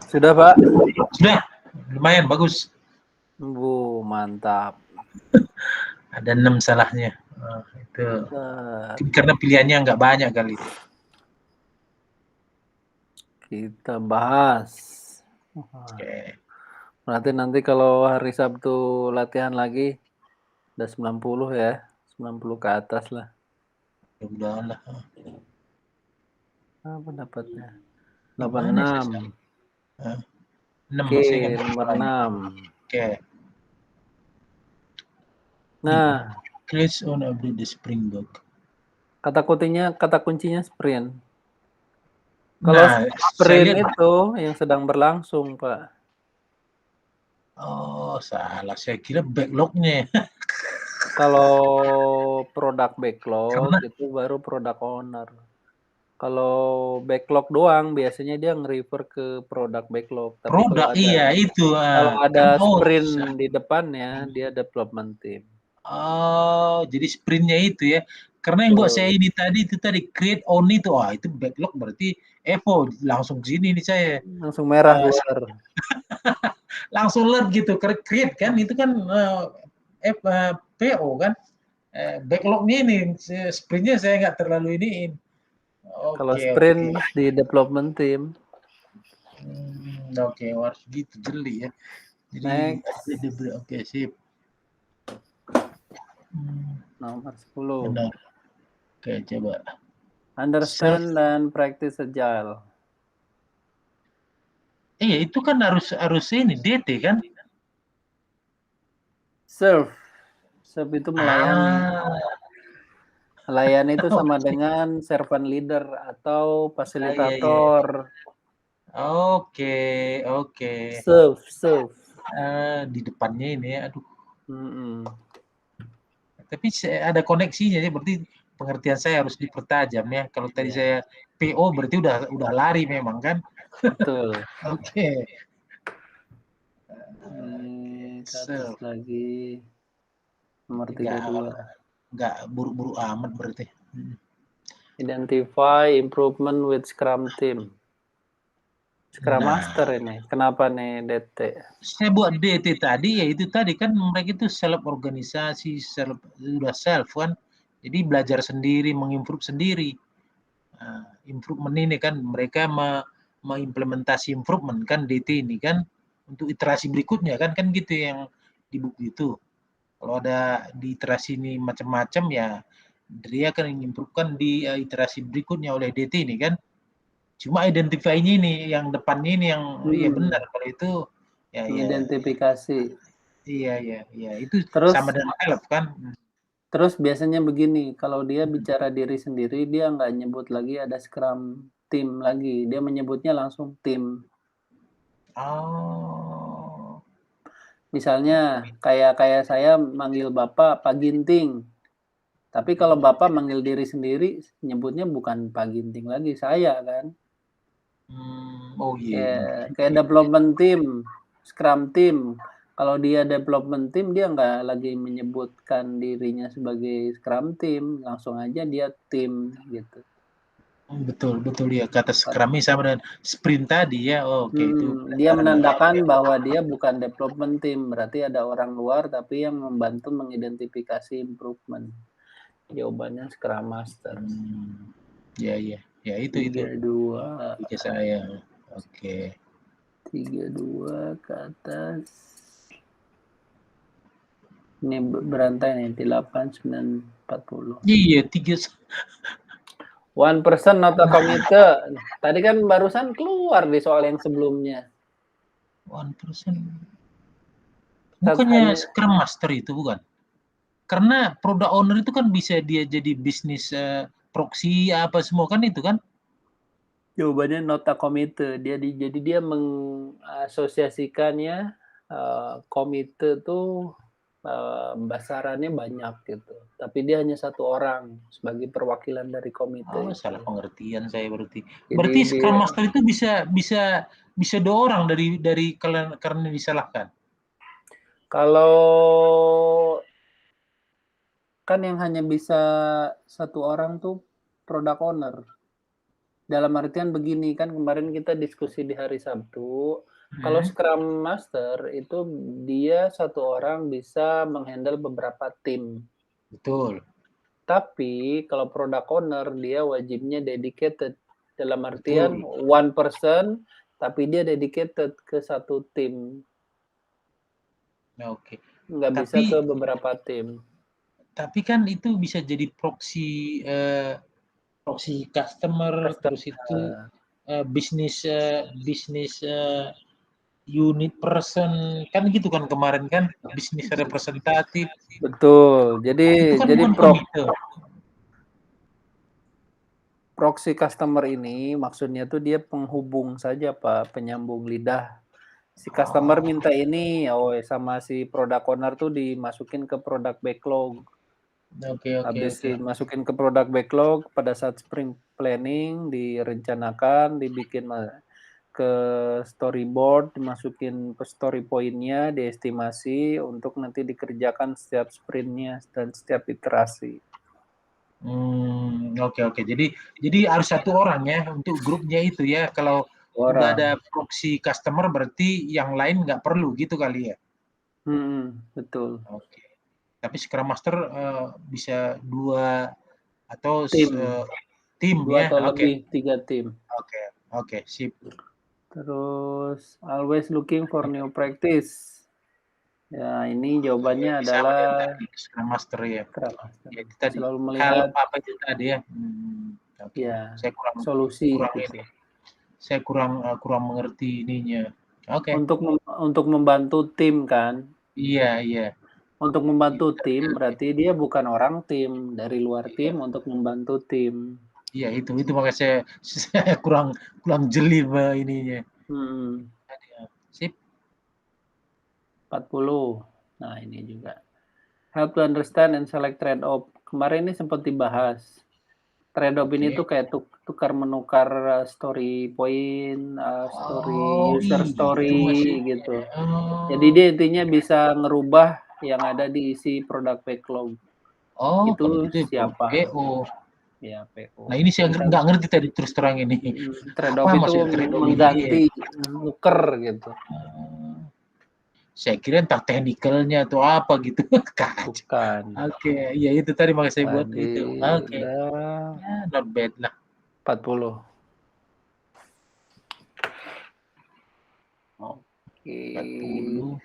Sudah, Pak? Sudah, lumayan bagus. Mantap. Ada 6 salahnya. Itu karena pilihannya nggak banyak kali. Kita bahas. Oke. Berarti nanti kalau hari Sabtu latihan lagi udah 90 ya. 90 ke atas lah. Mudah-mudahan lah. Apa dapatnya? Gimana 86. 6 Oke, saya nggak nomor bisa. 6. Oke. Nah, Chris on every the Springbok. kata kuncinya sprint. Kalau Nah, sprint itu yang sedang berlangsung, Pak. Oh, salah. Saya kira backlognya. Kalau produk backlog itu baru produk owner. Kalau backlog doang biasanya dia nge-refer ke produk backlog. Tapi Produk iya itu. Kalau ada sprint di depannya dia development team. Oh, jadi sprintnya itu ya. Karena yang buat saya ini tadi itu create on itu, itu backlog berarti Evo langsung sini nih saya. Langsung merah keluar. Langsung alert gitu, create kan itu kan PO kan. Backlognya ini sprintnya saya nggak terlalu iniin. Kalau sprint di development team. Oke, harus gitu jeli ya. Jadi oke, sip. Nomor 10. Benar. Oke, coba. Understand dan practice agile. Iya, itu kan harus ini DT kan? Serve itu melayani. Melayani itu sama dengan servant leader atau fasilitator. Oke. Serve. Di depannya ini ya, aduh. Tapi ada koneksinya ya, berarti pengertian saya harus dipertajam ya. Kalau tadi saya PO berarti udah lari memang kan? Betul. Oke. Atas lagi nomor 32. Enggak buru-buru amat berarti. Identify improvement with Scrum team. Scrum Master ini. Kenapa nih DT? Saya buat DT tadi, ya itu tadi kan mereka itu organisasi, sudah self kan. Jadi belajar sendiri, mengimprove sendiri. Improvement ini kan mereka mengimplementasi improvement kan DT ini kan untuk iterasi berikutnya kan gitu yang di buku itu. Kalau ada di iterasi ini macam-macam ya dia akan mengimprovekan di iterasi berikutnya oleh DT ini kan. Cuma identify-nya ini yang depannya ini yang ya benar kalau itu ya identifikasi. Iya itu terus, sama dengan help kan. Terus biasanya begini, kalau dia bicara diri sendiri dia nggak nyebut lagi ada Scrum team lagi, dia menyebutnya langsung tim. Misalnya kayak saya manggil Bapak Pak Ginting. Tapi kalau Bapak manggil diri sendiri, nyebutnya bukan Pak Ginting lagi, saya kan. Kayak development team, Scrum team. Kalau dia development team, dia nggak lagi menyebutkan dirinya sebagai Scrum team, langsung aja dia tim gitu. Betul ya, kata Scrum sama dengan sprint tadi ya. Itu dia menandakan bahwa dia bukan development team, berarti ada orang luar tapi yang membantu mengidentifikasi improvement. Jawabannya Scrum Master. Ya itu 32 ke saya. Oke. 32 ke atas. Ini berantai nih, 8, 9, 40. Iya, 3. 1% not a committer. Tadi kan barusan keluar di soal yang sebelumnya. 1%. Bukannya Scrum Master itu bukan? Karena product owner itu kan bisa dia jadi bisnis proxy apa semua kan itu kan? Jawabannya not a committer. Jadi dia mengasosiasikannya komite tuh basarannya banyak gitu. Tapi dia hanya satu orang sebagai perwakilan dari komite. Salah pengertian saya berarti. Berarti Scrum Master itu bisa 2 orang dari karena disalahkan. Kalau kan yang hanya bisa satu orang tuh product owner. Dalam artian begini, kan kemarin kita diskusi di hari Sabtu, kalau Scrum Master itu dia satu orang bisa menghandle beberapa tim. Betul. Tapi kalau product owner dia wajibnya dedicated. Dalam artian one person, tapi dia dedicated ke satu tim. Oke. Nggak bisa ke beberapa tim. Tapi kan itu bisa jadi proxy customer, terus itu bisnis unit person, kan gitu kan kemarin kan, bisnis representatif. Betul. Jadi itu kan jadi bukan komite. Proxy customer ini maksudnya tuh dia penghubung saja Pak, penyambung lidah. Si customer minta ini, sama si product owner tuh dimasukin ke product backlog. Habis dimasukin ke product backlog, pada saat sprint planning direncanakan, dibikin ke storyboard, dimasukin ke story point-nya, diestimasi untuk nanti dikerjakan setiap sprint-nya dan setiap iterasi. Oke. Jadi harus satu orang ya untuk grupnya itu ya. Kalau udah ada proxy customer berarti yang lain nggak perlu gitu kali ya. Betul. Oke. Tapi Scrum Master bisa 2 atau tim 2 ya. atau lebih 3 tim. Oke, sip. Terus always looking for new practice. Ya, ini jawabannya adalah Scrum Master ya. Ya, itu tadi. selalu melihat apa itu tadi ya. Ya, saya solusi gitu. Saya kurang mengerti ininya. Oke. Untuk membantu tim kan. Iya. Untuk membantu tim berarti dia bukan orang tim, dari luar tim untuk membantu tim. Iya, itu makanya saya kurang jeli ininya. Sip. 40. Nah, ini juga. Help to understand and select trade-off. Kemarin ini sempat dibahas. Trade-off ini tuh kayak tukar menukar story point, user story gitu. Jadi dia intinya bisa ngerubah yang ada di isi product backlog. Itu siapa? PO. Ya, PO. Nah, ini saya nggak ngerti tadi terus terang ini. Trade-off itu mengganti, nuker gitu. Saya kira entah technical-nya atau apa gitu. Bukan. Oke, iya itu tadi makanya saya buat itu. Oke. Ya, not bad lah. 40. Oke. 40.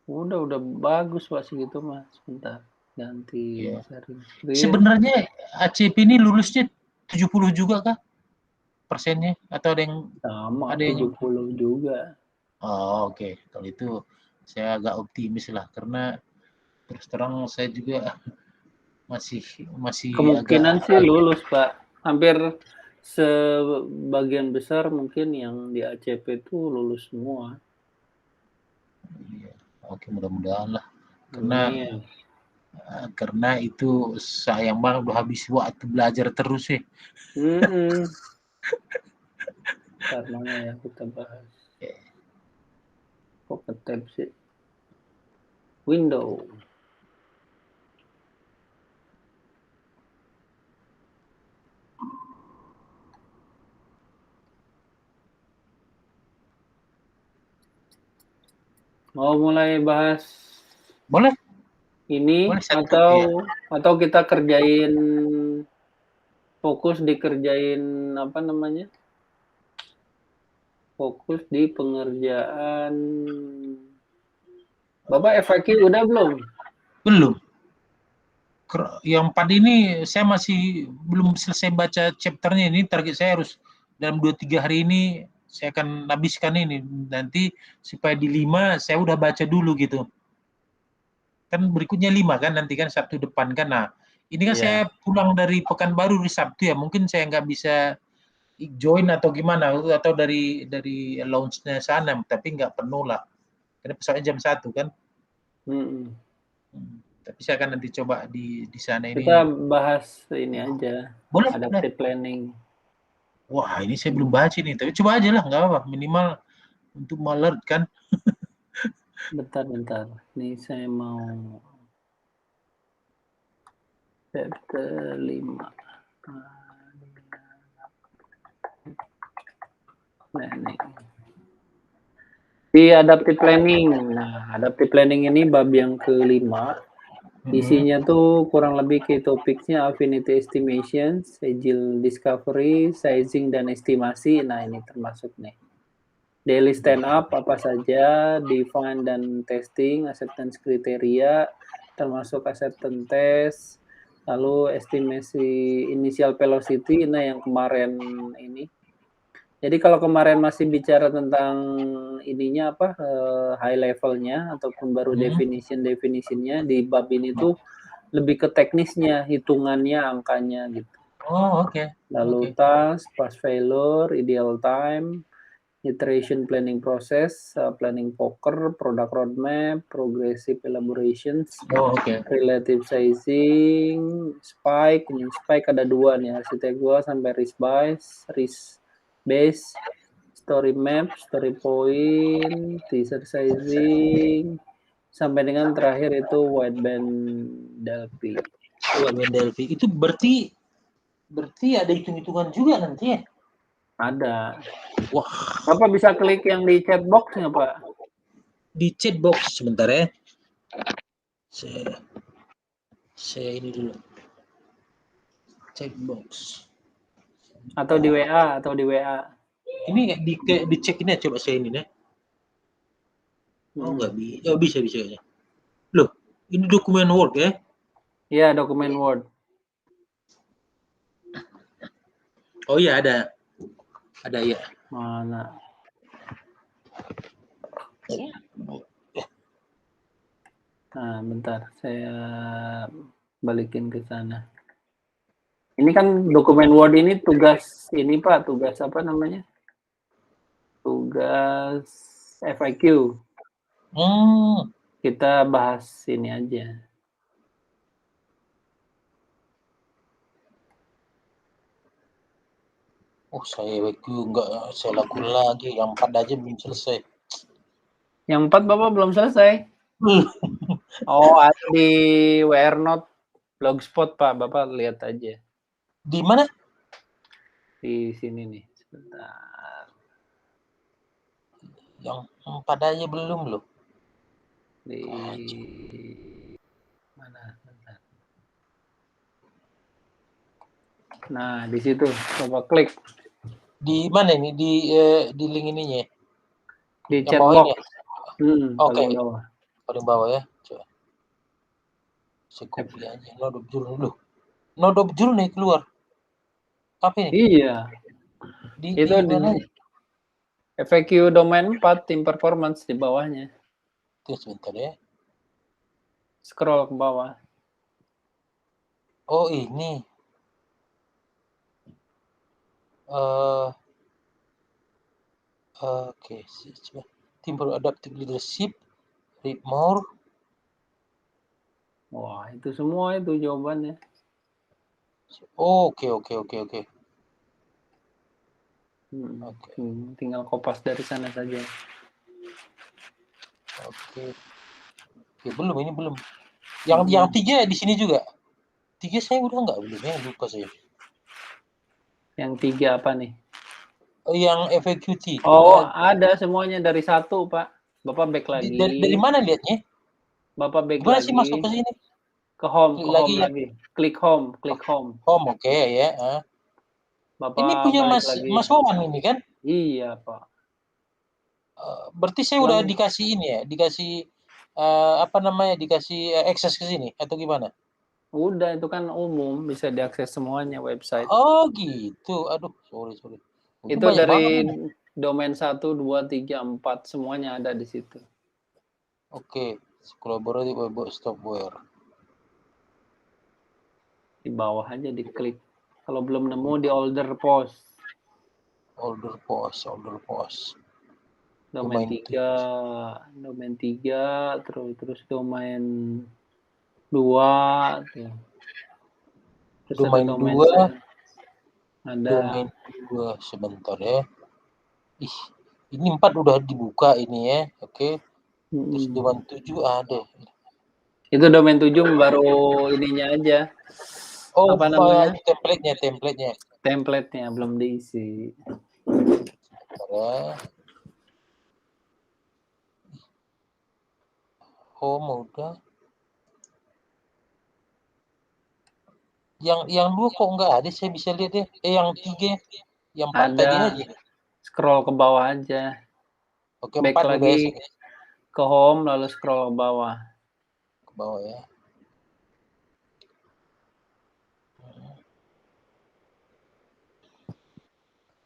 Udah bagus Pak segitu Mas. Bentar. Ganti sharing screen. Sebenarnya ACP ini lulusnya 70 juga kah? Persennya atau ada yang sama 70 juga. Oke. Kalau itu saya agak optimis lah karena terus terang saya juga masih kemungkinan sih lulus Pak. Hampir sebagian besar mungkin yang di ACP itu lulus semua. Iya. Oke, mudah-mudahan lah. Karena itu sayang banget udah habis waktu belajar terus sih. Karena ya kita bahas. Kok ketep sih? Window. Mau mulai bahas? Boleh. Ini atau kita kerjain fokus dikerjain apa namanya? Fokus di pengerjaan. Bapak FAQ udah belum? Belum. Yang 4 ini saya masih belum selesai baca chapternya. Ini target saya harus dalam 2-3 hari ini saya akan habiskan ini. Nanti supaya di 5 saya udah baca dulu gitu. Kan berikutnya 5 kan nanti kan Sabtu depan kan. Nah, ini kan saya pulang dari Pekanbaru di Sabtu ya. Mungkin saya nggak bisa join atau gimana atau dari launch-nya sana, tapi nggak penuh lah. Karena pesawatnya jam 1 kan. Tapi saya akan nanti coba di sana ini. Kita bahas ini aja. Boleh. Adaptive planning. Wah, ini saya belum baca nih. Tapi coba aja lah, nggak apa-apa. Minimal untuk alert kan. Bentar. Nih saya mau Chapter 5. Nah, ini. Di adaptive planning. Nah, adaptive planning ini bab yang kelima. Isinya tuh kurang lebih key topicnya affinity estimation, agile discovery, sizing dan estimasi. Nah, ini termasuk nih. Daily stand up apa saja, define dan testing, acceptance kriteria, termasuk acceptance test, lalu estimasi initial velocity, nah yang kemarin ini. Jadi kalau kemarin masih bicara tentang ininya apa high levelnya ataupun baru definitionnya di bab ini tuh lebih ke teknisnya, hitungannya, angkanya gitu. Oh, oke. Lalu task, pass failure, ideal time, iteration planning process, planning poker, product roadmap, progressive elaborations, relative sizing, spike. Ini spike ada 2 nih, arsitek 2 sampai risk base, story map, story point, teaser sizing, sampai dengan terakhir itu wideband Delphi. Wideband Delphi itu berarti ada hitung-hitungan juga nanti ya? Ada. Wah. Bapak bisa klik yang di chat box nggak, Pak? Di chat box sebentar ya. Saya ini dulu. Chat box. Atau di WA Ini dicek ini coba saya ini deh. Oh, nggak bisa. Oh, bisa ya. Loh, ini dokumen Word ya? Iya, dokumen Word. Oh iya, ada. Ada ya. Mana? Nah, bentar. Saya balikin ke sana. Ini kan dokumen Word ini tugas ini Pak, tugas apa namanya? Tugas FAQ. Kita bahas ini aja. Oh, saya FAQ enggak saya lakukan lagi. Yang 4 aja belum selesai. Yang 4 Bapak belum selesai? Oh, ada di WR Note Blogspot Pak, Bapak lihat aja. Di mana? Di sini nih, sebentar. Yang 4 aja belum loh. Di mana? Bentar. Nah, di situ coba klik. Di mana ini? Di link ininya. Di chat box. Oke. Bawah. Paling bawah ya. Coba. Saya copy aja. Node of Joule dulu. Node of Joule nih keluar. Apa ini? Iya. Itu di mana? FAQ domain 4 tim performance di bawahnya. Terus sebentar ya. Scroll ke bawah. Oh, ini. Oke, coba. Tim for Adaptive Leadership, read more. Wah, itu semua itu jawabannya. Oke. Tinggal kopas dari sana saja. Oke, belum. Yang 3 di sini juga. 3 saya udah enggak belum ya, lupa saya. Yang 3 apa nih? Yang FAQ 3. Oh, ada semuanya dari 1, Pak. Bapak back lagi. Dari mana lihatnya? Bapak back gimana lagi. Sih masuk ke sini? Ke home lagi. Klik home. Home, oke ya. Bapak ini punya Mas Wawan ini kan? Iya, Pak. Berarti saya udah dikasih ini ya, dikasih dikasih akses ke sini atau gimana? Udah, itu kan umum, bisa diakses semuanya website. Oh gitu, aduh sorry. Itu dari domain 1, 2, 3, 4 semuanya ada di situ. Oke, collaborative web software. Di bawah aja diklik. Kalau belum nemu di order post. Domain 3, terus domain 2 tuh. Terus domain 2 domain 2 sebentar ya. Ini 4 udah dibuka ini ya. Oke. Terus domain 7 ada. Itu domain 7 baru ininya aja. Oh, apa namanya? Template-nya. Belum diisi. Home udah. Yang 2 kok nggak ada, saya bisa lihat ya. Yang 3, yang 4 Ada. tadi aja. Scroll ke bawah aja. Oke, Back 4 udah lagi ke home lalu scroll ke bawah. Ke bawah ya.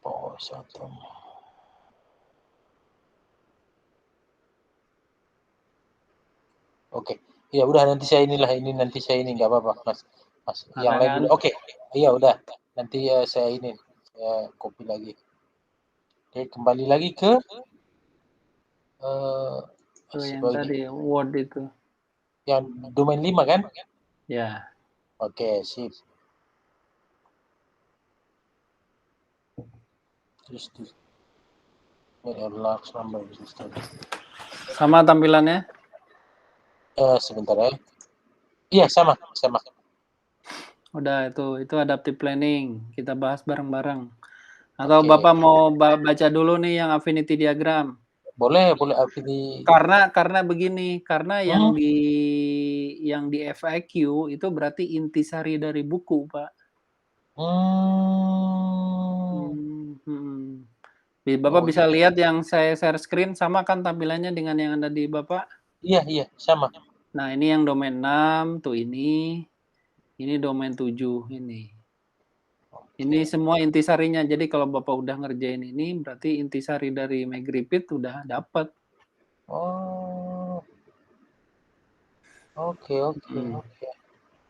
Oh, satu. Oke. Ya udah nanti saya ini nggak apa-apa, Mas. Yang lain dulu. Oke. Iya udah. Nanti saya ini copy lagi. Oke, kembali lagi ke yang tadi Word itu. Yang domain 5 kan? Ya. Oke, sip. Terus large number system. Sama tampilannya? Sebentar ya. Iya, sama. Udah itu adaptive planning. Kita bahas bareng-bareng. Atau Bapak mau baca dulu nih yang affinity diagram? Boleh affinity. Karena begini, karena yang di FAQ itu berarti intisari dari buku, Pak. Bapak bisa lihat yang saya share screen, sama kan tampilannya dengan yang ada di Bapak? Iya, sama. Nah, ini yang domain 6, tuh ini domain 7, ini. Ini semua intisarinya, jadi kalau Bapak udah ngerjain ini, berarti intisari dari McGriffith udah dapat. Oh. Oke.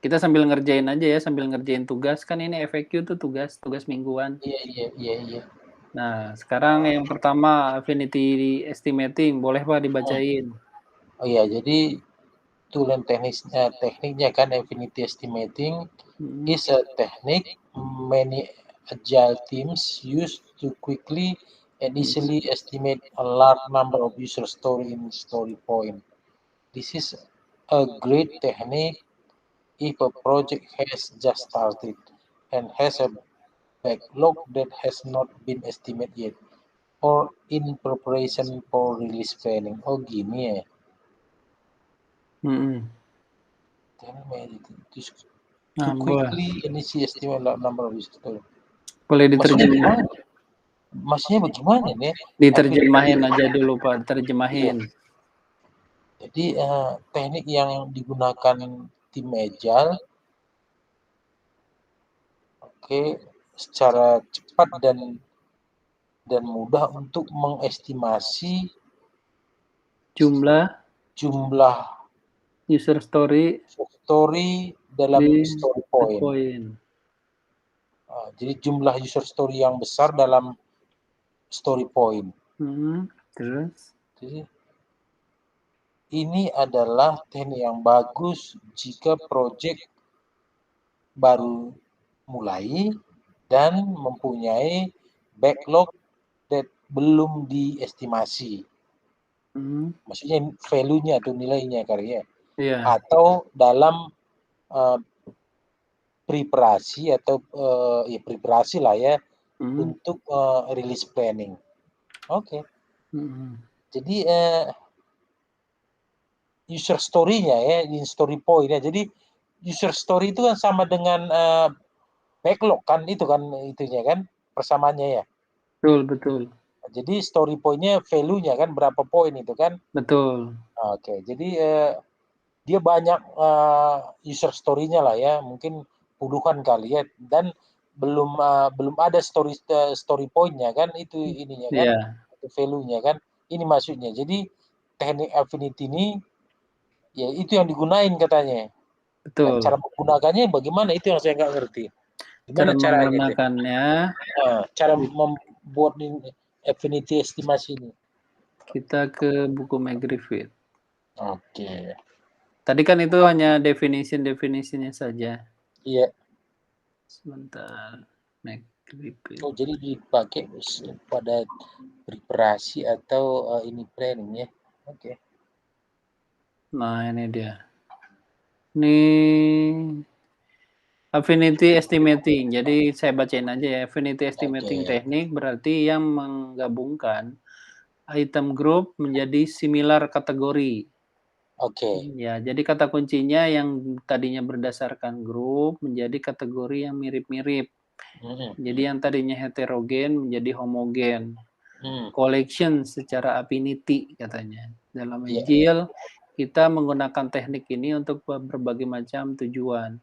Kita sambil ngerjain aja ya, sambil ngerjain tugas, kan ini FAQ tuh tugas mingguan. Iya. Nah, sekarang yang pertama affinity estimating, boleh Pak dibacain? Oh iya, jadi tulen tekniknya kan affinity estimating is a technique many agile teams use to quickly and easily estimate a large number of user story in story point. This is a great technique if a project has just started and has a backlog that has not been estimated yet, or in preparation for release planning. Oh gini ya. To quickly initiate estimate number of users. Boleh diterjemahin. Maksudnya bagaimana nih? Diterjemahin aja dulu Pak, terjemahin. Jadi teknik yang digunakan tim agile, secara cepat dan mudah untuk mengestimasi jumlah user story dalam story point. Jadi jumlah user story yang besar dalam story point. Terus? Jadi, ini adalah teknik yang bagus jika project baru mulai dan mempunyai backlog that belum diestimasi. Maksudnya value-nya atau nilainya kali ya. Atau dalam preparasi atau preparasi lah ya untuk release planning. Oke. Jadi user story-nya ya, in story point ya. Jadi user story itu kan sama dengan backlog kan, itu kan itunya kan persamaannya ya. Betul. Jadi story point-nya value-nya kan berapa poin itu kan? Betul. Oke, jadi dia banyak user story-nya lah ya, mungkin puluhan kali ya, dan belum ada story point-nya kan, itu ininya kan, itu value-nya kan, ini maksudnya. Jadi teknik affinity ini ya itu yang digunain katanya. Nah, cara menggunakannya bagaimana itu yang saya nggak ngerti. Gimana cara menggunakannya? Cara membuat affinity estimasi ini. Kita ke buku McGriffith. Oke. Tadi kan itu hanya definisinya saja. Iya. Sebentar. McGriffith. Oh, jadi dipakai pada preparasi atau ini planning ya. Oke. Nah, ini dia. Nih Affinity estimating. Jadi saya bacain aja ya. Affinity estimating Oke. teknik berarti yang menggabungkan item group menjadi similar kategori. Oke. Ya, jadi kata kuncinya yang tadinya berdasarkan grup menjadi kategori yang mirip-mirip. Mhm. Jadi yang tadinya heterogen menjadi homogen. Hmm. Collection secara affinity katanya. Dalam Iya. Agile kita menggunakan teknik ini untuk berbagai macam tujuan.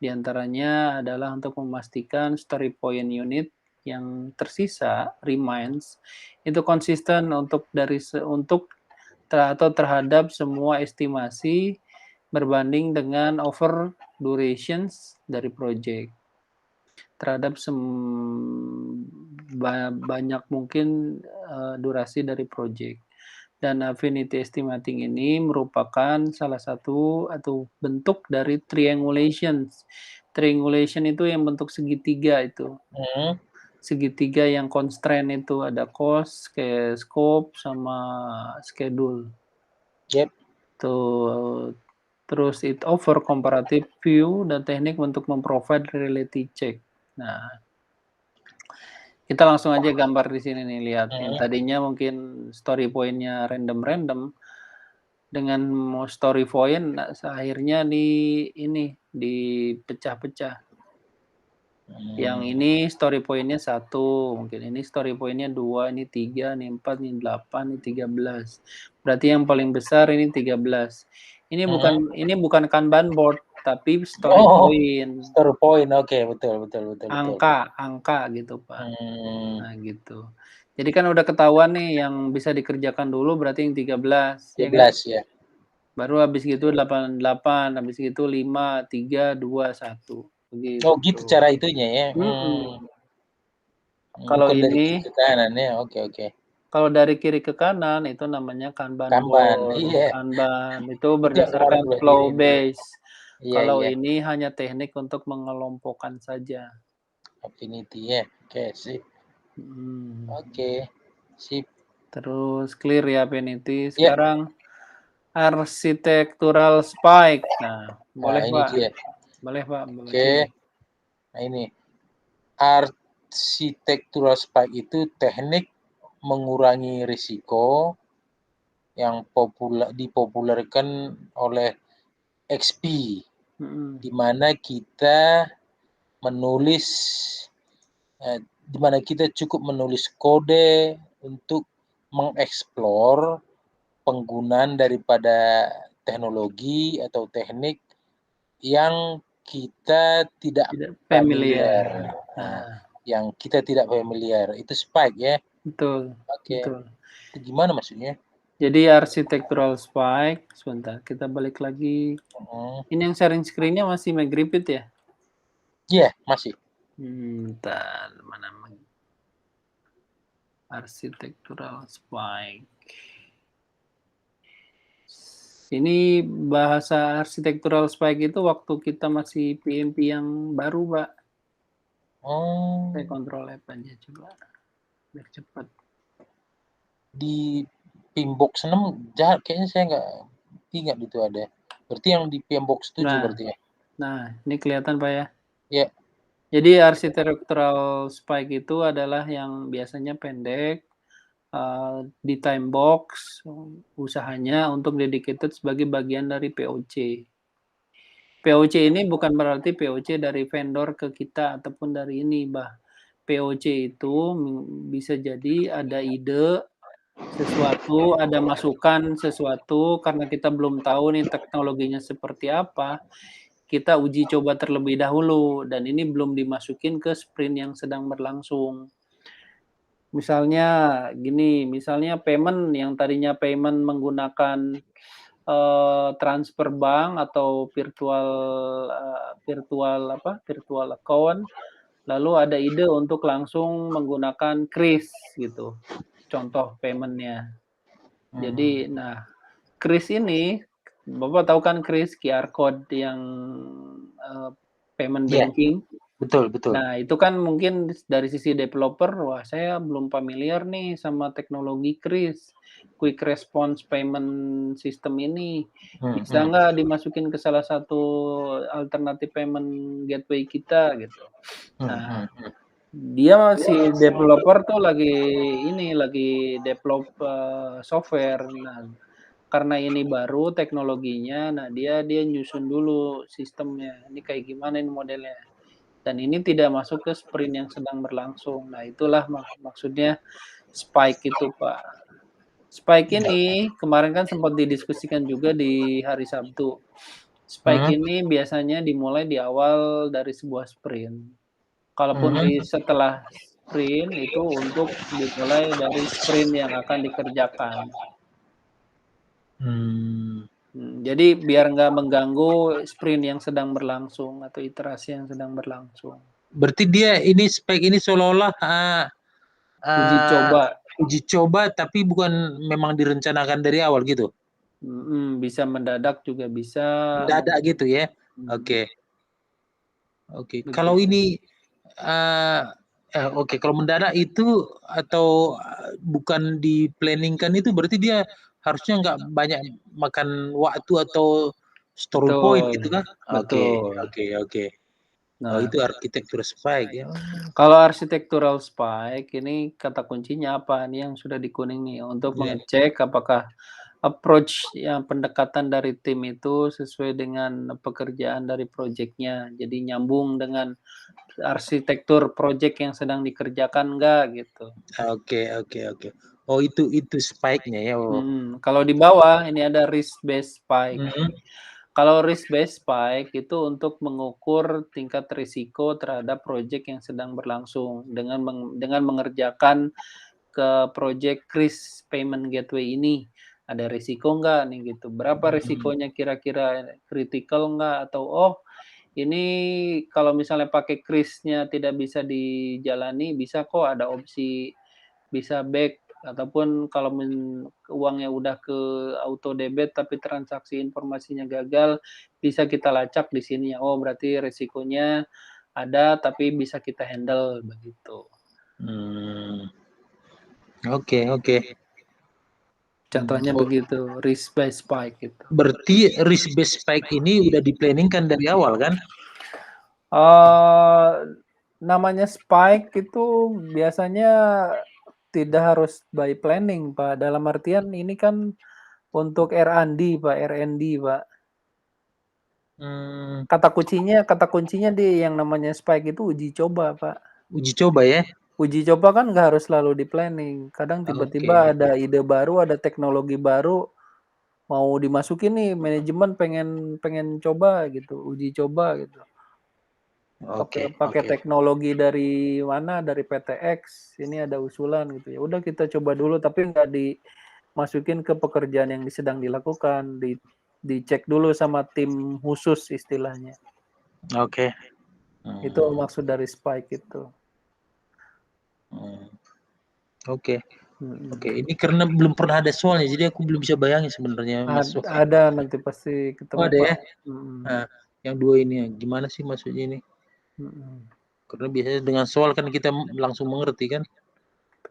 Di antaranya adalah untuk memastikan story point unit yang tersisa remains itu konsisten untuk atau terhadap semua estimasi berbanding dengan over durations dari project terhadap banyak mungkin durasi dari project. Dan affinity estimating ini merupakan salah satu atau bentuk dari triangulation. Triangulation itu yang bentuk segitiga itu. Mhm. Segitiga yang constraint itu ada cost, scope, sama schedule. Yep. Tuh. Terus it offer comparative view dan teknik untuk memprovide reality check. Nah, kita langsung aja gambar di sini nih, lihat. Yang tadinya mungkin story point-nya random-random, dengan mau story point, nah, akhirnya dipecah-pecah. Yang ini story point-nya 1, mungkin ini story point-nya 2, ini 3, ini 4, ini 8, ini 13. Berarti yang paling besar ini 13. Ini bukan Kanban board, tapi story point. Story point. Oke, betul. Angka gitu, Pak. Hmm. Nah, gitu. Jadi kan udah ketahuan nih yang bisa dikerjakan dulu berarti yang 13, ya kan? 13 ya. Baru habis gitu 88, habis gitu 5, 3, 2, 1. Begitu. Oh, gitu cara itunya ya. Kalau Bukan dari kiri ini, ke kanan ya. Oke. kalau dari kiri ke kanan itu namanya Kanban Kanban. board. Iya. Kanban itu Itu yang kemarin berdasarkan flow belajarin tuh. base. Kalau Iya. ini hanya teknik untuk mengelompokkan saja. Affinity ya. Oke, sip. Oke. Sip. Terus clear ya affinity. Ya. Sekarang architectural spike. Nah, boleh ini Pak. dia. Boleh Pak. Oke. Nah, ini. Architectural spike itu teknik mengurangi risiko yang dipopulerkan oleh XP, di mana kita menulis, di mana kita cukup menulis kode untuk mengeksplor penggunaan daripada teknologi atau teknik yang kita tidak familiar. Yang kita tidak familiar itu spike ya. Betul. Oke. Betul. Itu gimana maksudnya? Jadi architectural spike, sebentar kita balik lagi. Ini yang sharing screen-nya masih McGriffith ya? Iya, masih. Bentar, mana architectural spike. Ini bahasa architectural spike itu waktu kita masih PMP yang baru, Pak. Saya kontrol F aja coba, biar cepat. Di PMBOK 6 kayaknya saya nggak ingat itu ada. Berarti yang di PMBOK 7 berarti ya? Nah, ini kelihatan Pak ya? Iya. Jadi architectural spike itu adalah yang biasanya pendek, di time box, usahanya untuk dedicated sebagai bagian dari POC. POC ini bukan berarti POC dari vendor ke kita ataupun dari ini, POC itu bisa jadi ada ide sesuatu, ada masukan sesuatu, karena kita belum tahu nih teknologinya seperti apa, kita uji coba terlebih dahulu, dan ini belum dimasukin ke sprint yang sedang berlangsung. Misalnya gini, misalnya payment yang tadinya payment menggunakan transfer bank atau virtual account, lalu ada ide untuk langsung menggunakan kris gitu, contoh payment-nya. Jadi, nah kris ini, Bapak tahu kan kris QR code yang payment banking? Betul. Nah, itu kan mungkin dari sisi developer, wah saya belum familiar nih sama teknologi kris. quick response payment system ini bisa nggak dimasukin ke salah satu alternatif payment gateway kita gitu. Nah, dia si developer tuh lagi develop software. Nah, karena ini baru teknologinya, nah dia nyusun dulu sistemnya. Ini kayak gimana ini modelnya. Dan ini tidak masuk ke sprint yang sedang berlangsung. Nah, itulah maksudnya spike itu, Pak. Spike ini kemarin kan sempat didiskusikan juga di hari Sabtu. Spike ini biasanya dimulai di awal dari sebuah sprint. Kalaupun di setelah sprint itu untuk dimulai dari sprint yang akan dikerjakan. Jadi biar nggak mengganggu sprint yang sedang berlangsung atau iterasi yang sedang berlangsung. Berarti dia ini spek ini seolah-olah uji coba tapi bukan memang direncanakan dari awal gitu. Bisa mendadak juga bisa. Mendadak gitu ya. Oke. Kalau ini kalau mendadak itu atau bukan di planningkan itu berarti dia harusnya nggak banyak makan waktu atau story point gitu kan? Oke. Nah, itu arsitektur spike ya. Kalau architectural spike ini kata kuncinya apa? Ini yang sudah di kuning nih untuk mengecek apakah approach yang pendekatan dari tim itu sesuai dengan pekerjaan dari proyeknya. Jadi nyambung dengan arsitektur proyek yang sedang dikerjakan enggak gitu. Oke. Oh itu spike-nya ya. Kalau di bawah ini ada risk based spike. Kalau risk based spike itu untuk mengukur tingkat risiko terhadap proyek yang sedang berlangsung dengan mengerjakan ke proyek Kris Payment Gateway ini. Ada risiko enggak nih gitu. Berapa risikonya kira-kira critical enggak atau ini kalau misalnya pakai Kris-nya tidak bisa dijalani, bisa kok ada opsi bisa back ataupun kalau uangnya udah ke auto debit tapi transaksi informasinya gagal, bisa kita lacak di sini ya. Oh, berarti risikonya ada tapi bisa kita handle begitu. Oke. Contohnya begitu, risk based spike gitu. Berarti risk based spike ini udah diplanningkan dari awal kan? Namanya spike itu biasanya tidak harus by planning, Pak. Dalam artian ini kan untuk R&D, Pak. Kata kuncinya di yang namanya spike itu uji coba, Pak. Uji coba ya? Uji coba kan nggak harus selalu di planning. Kadang tiba-tiba ada ide baru, ada teknologi baru, mau dimasukin nih manajemen pengen coba gitu, uji coba gitu. Pakai teknologi dari mana, dari PTX, ini ada usulan gitu ya. Udah kita coba dulu tapi nggak dimasukin ke pekerjaan yang sedang dilakukan, dicek dulu sama tim khusus istilahnya. Oke. Itu maksud dari spike itu. Oke, ini karena belum pernah ada soalnya, jadi aku belum bisa bayangin sebenarnya. Ada nanti pasti ketemu. Ada ya? Nah, yang dua ini gimana sih maksudnya ini? Karena biasanya dengan soal kan kita langsung mengerti kan?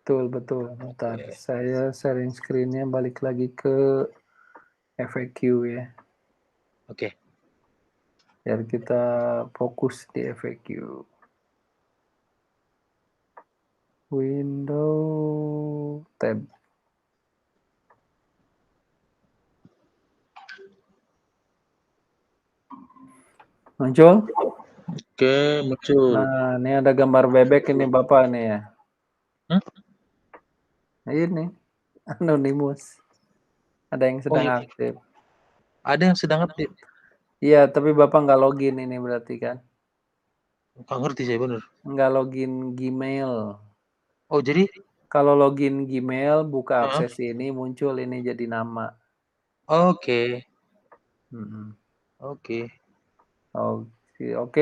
Betul. Bentar, saya sharing screen-nya balik lagi ke FAQ ya. Oke. Biar kita fokus di FAQ. Window tab. Muncul? Oke, muncul. Nah, ini ada gambar bebek ini Bapak nih ya. Nah, ini anonymous. Ada yang sedang aktif. Ada yang sedang aktif? Iya, tapi Bapak nggak login ini berarti kan? Nggak ngerti saya bener. Nggak login Gmail. Oh, jadi? Kalau login Gmail, buka akses ini, muncul ini jadi nama. Oke. Oke,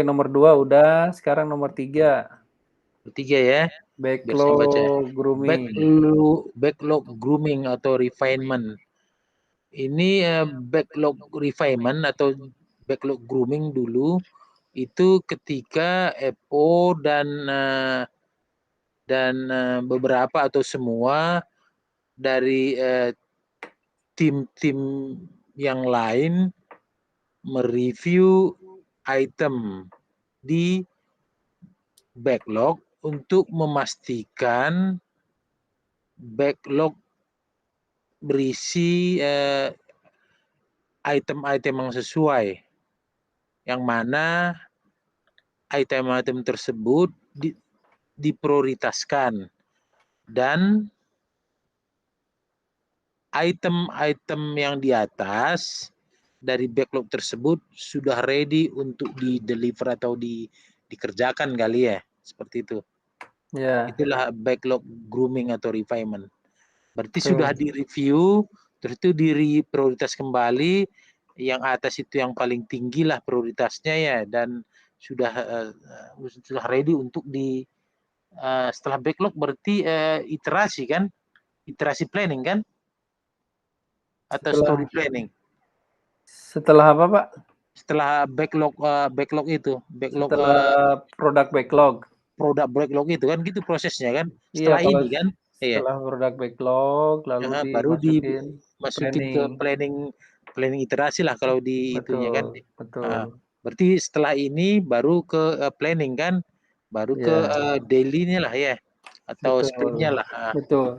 nomor 2 udah. Sekarang nomor 3. 3 ya. Backlog grooming. Backlog grooming atau refinement. Ini backlog refinement atau backlog grooming dulu itu ketika EPO dan beberapa atau semua dari tim-tim yang lain mereview item di backlog untuk memastikan backlog berisi item-item yang sesuai, yang mana item-item tersebut diprioritaskan dan item-item yang di atas dari backlog tersebut sudah ready untuk di-deliver atau dikerjakan kali ya, seperti itu. Ya. Itulah backlog grooming atau refinement. Berarti Betul. sudah di-review, terus itu prioritas kembali, yang atas itu yang paling tinggi lah prioritasnya ya, dan sudah ready untuk setelah backlog berarti iterasi kan? Iterasi planning kan? Atau story planning? Setelah apa, Pak? Setelah backlog itu, Setelah produk backlog. Produk backlog itu kan gitu prosesnya kan? Iya, Setelah ini kan? setelah produk backlog lalu Baru dimasukin ke planning. planning iterasi lah kalau di itunya kan. Betul. Berarti setelah ini baru ke planning kan? Baru ke daily-nya lah ya, atau sprint-nya lah. Betul.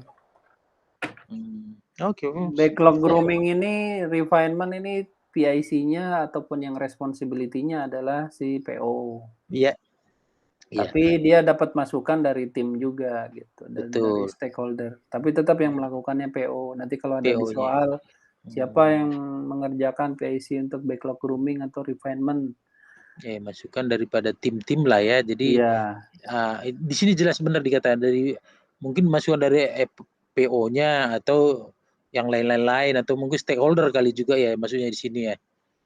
Oke. Backlog grooming ini, refinement ini PIC-nya ataupun yang responsibility-nya adalah si PO. Iya. Tapi dia dapat masukan dari tim juga gitu, dan dari stakeholder. Tapi tetap yang melakukannya PO. Nanti kalau ada di soal siapa yang mengerjakan PIC untuk backlog grooming atau refinement. Ya, masukan daripada tim-tim lah ya. Jadi di sini jelas benar dikatakan dari mungkin masukan dari PO-nya atau yang lain-lain atau mungkin stakeholder kali juga ya, maksudnya di sini ya.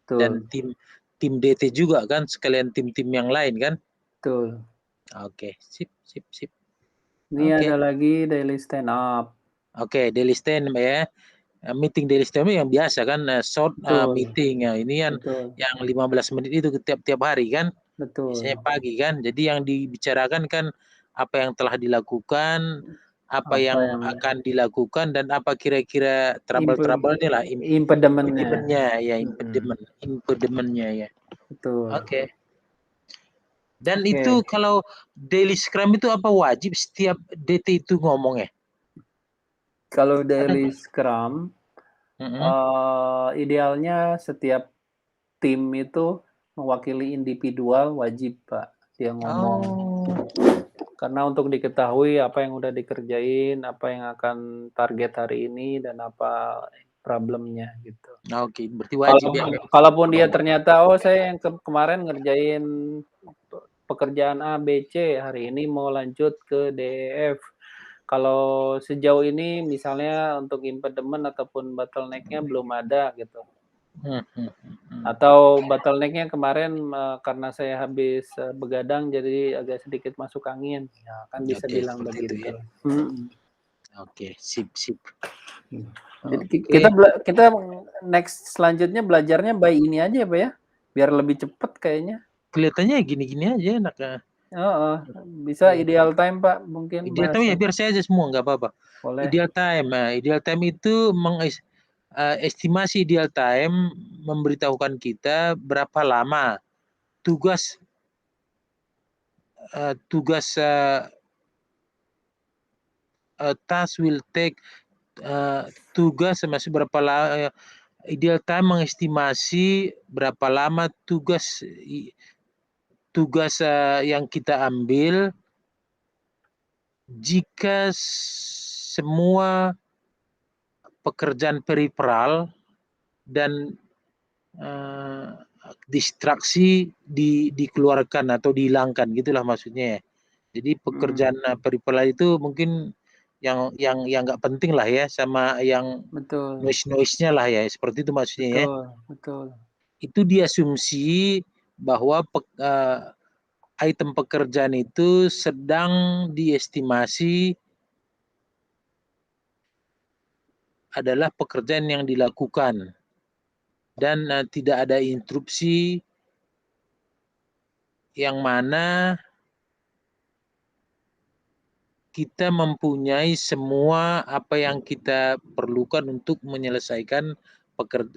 Betul. Dan tim DT juga kan, sekalian tim-tim yang lain kan. Betul. Oke, sip. Ini ada lagi daily stand up. Oke, daily stand ya. Meeting daily stand yang biasa kan, short meeting ya. Ini yang 15 menit itu tiap hari kan. Biasanya pagi kan. Jadi yang dibicarakan kan apa yang telah dilakukan, apa yang akan dilakukan, dan apa kira-kira trouble-nya lah, impedimentnya ya, impedimentnya ya. Betul. Oke. Dan itu kalau daily scrum itu apa wajib setiap DT itu ngomong ya? Kalau daily scrum, idealnya setiap tim itu mewakili individual wajib, Pak, dia ngomong. Karena untuk diketahui apa yang udah dikerjain, apa yang akan target hari ini, dan apa problemnya gitu. Oke, berarti wajib ya. Kalaupun dia ternyata, saya yang kemarin ngerjain pekerjaan A, B, C, hari ini mau lanjut ke D, E, F. Kalau sejauh ini misalnya untuk impediment ataupun bottleneck-nya belum ada gitu. Atau bottleneck-nya kemarin karena saya habis begadang jadi agak sedikit masuk angin. Ya, kan bisa bilang begitu. Ya. Oke, sip. Jadi kita next selanjutnya belajarnya by ini aja ya, Pak ya. Biar lebih cepat kayaknya. Kelihatannya gini-gini aja enaknya. Bisa ideal time, Pak, mungkin. Ideal time ya biar saya aja semua, nggak apa-apa. Ideal time itu estimasi ideal time memberitahukan kita berapa lama tugas task will take, tugas masih berapa lama. Ideal time mengestimasi berapa lama tugas yang kita ambil jika semua pekerjaan periferal dan distraksi dikeluarkan atau dihilangkan, gitulah maksudnya ya. Jadi pekerjaan periferal itu mungkin yang nggak penting lah ya, sama yang noise-nya lah ya, seperti itu maksudnya ya. Betul. Itu diasumsi bahwa item pekerjaan itu sedang diestimasi adalah pekerjaan yang dilakukan dan tidak ada interupsi yang mana kita mempunyai semua apa yang kita perlukan untuk menyelesaikan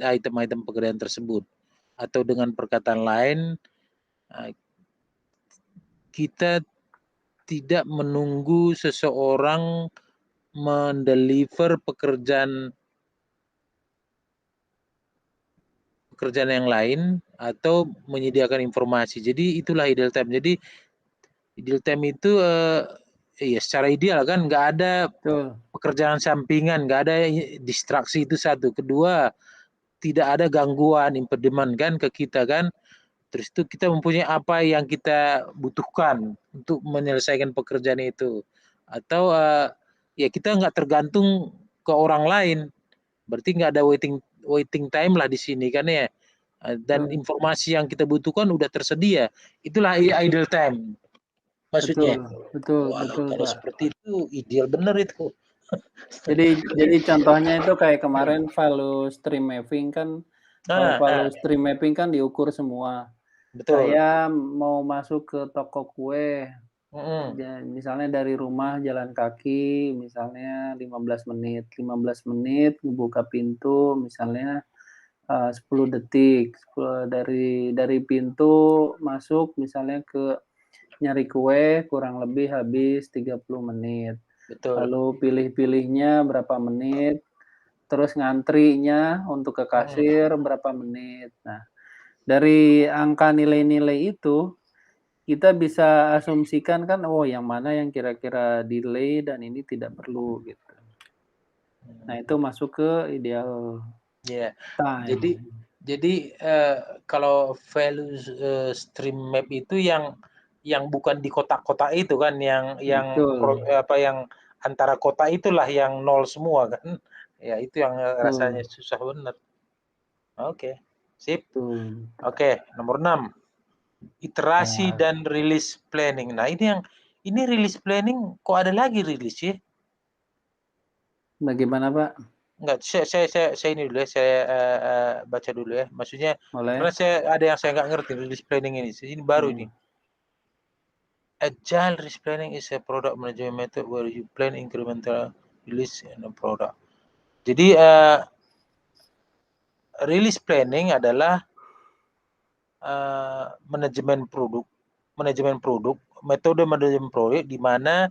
item-item pekerjaan tersebut. Atau dengan perkataan lain, kita tidak menunggu seseorang mendeliver pekerjaan yang lain atau menyediakan informasi. Jadi itulah ideal time. Jadi ideal time itu ya secara ideal kan nggak ada pekerjaan sampingan, nggak ada distraksi, itu satu. Kedua, tidak ada gangguan, impediment kan ke kita kan. Terus itu kita mempunyai apa yang kita butuhkan untuk menyelesaikan pekerjaan itu. Atau ya kita nggak tergantung ke orang lain. Berarti nggak ada waiting time lah di sini kan ya. Dan informasi yang kita butuhkan udah tersedia. Itulah ideal time. Maksudnya. Betul, Kalau Pak. seperti itu ideal bener itu. Jadi contohnya itu kayak kemarin value stream mapping kan. Kalau value stream mapping kan diukur semua. Betul. Saya mau masuk ke toko kue, misalnya dari rumah jalan kaki, misalnya 15 menit. 15 menit buka pintu, misalnya 10 detik. Dari pintu masuk, misalnya ke nyari kue, kurang lebih habis 30 menit. Betul. Lalu pilih-pilihnya berapa menit, terus ngantrinya untuk ke kasir berapa menit. Nah, dari angka nilai-nilai itu, kita bisa asumsikan kan, oh yang mana yang kira-kira delay dan ini tidak perlu gitu. Nah itu masuk ke ideal time. Jadi kalau value stream map itu yang bukan di kotak-kotak itu kan, yang antara kota itulah yang nol semua kan. Ya itu yang rasanya susah benar. Oke, sip. Oke, nomor 6. Iterasi dan release planning. Nah, ini release planning kok ada lagi release ya? Bagaimana, Pak? Enggak, saya ini dulu ya, saya baca dulu ya. Maksudnya karena ada yang saya nggak ngerti release planning ini. Ini baru ini. Agile release planning is a product management method where you plan incremental release in a product. Jadi release planning adalah manajemen produk, metode manajemen produk di mana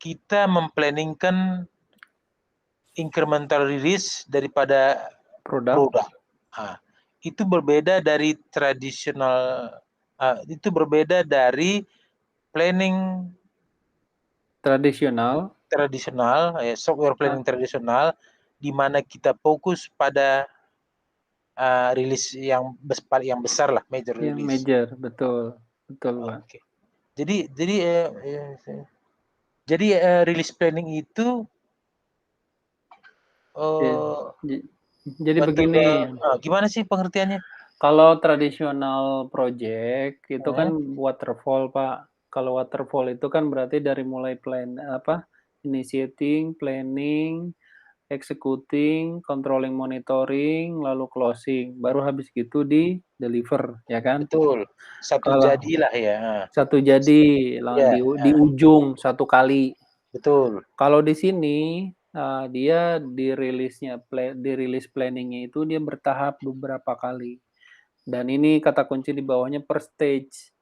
kita memplanningkan incremental release daripada produk. Itu berbeda dari tradisional, itu berbeda dari planning tradisional, software planning tradisional, di mana kita fokus pada rilis yang besar lah, major release. Yang major, betul, Pak. Okay. Jadi release planning itu jadi begini. Gimana sih pengertiannya? Kalau tradisional project itu kan waterfall, Pak. Kalau waterfall itu kan berarti dari mulai initiating, planning, executing, controlling, monitoring, lalu closing. Baru habis gitu di deliver, ya kan? Betul. Jadilah ya. Satu jadi di ujung satu kali. Betul. Kalau di sini dia dirilis planningnya itu dia bertahap beberapa kali. Dan ini kata kunci di bawahnya per stage.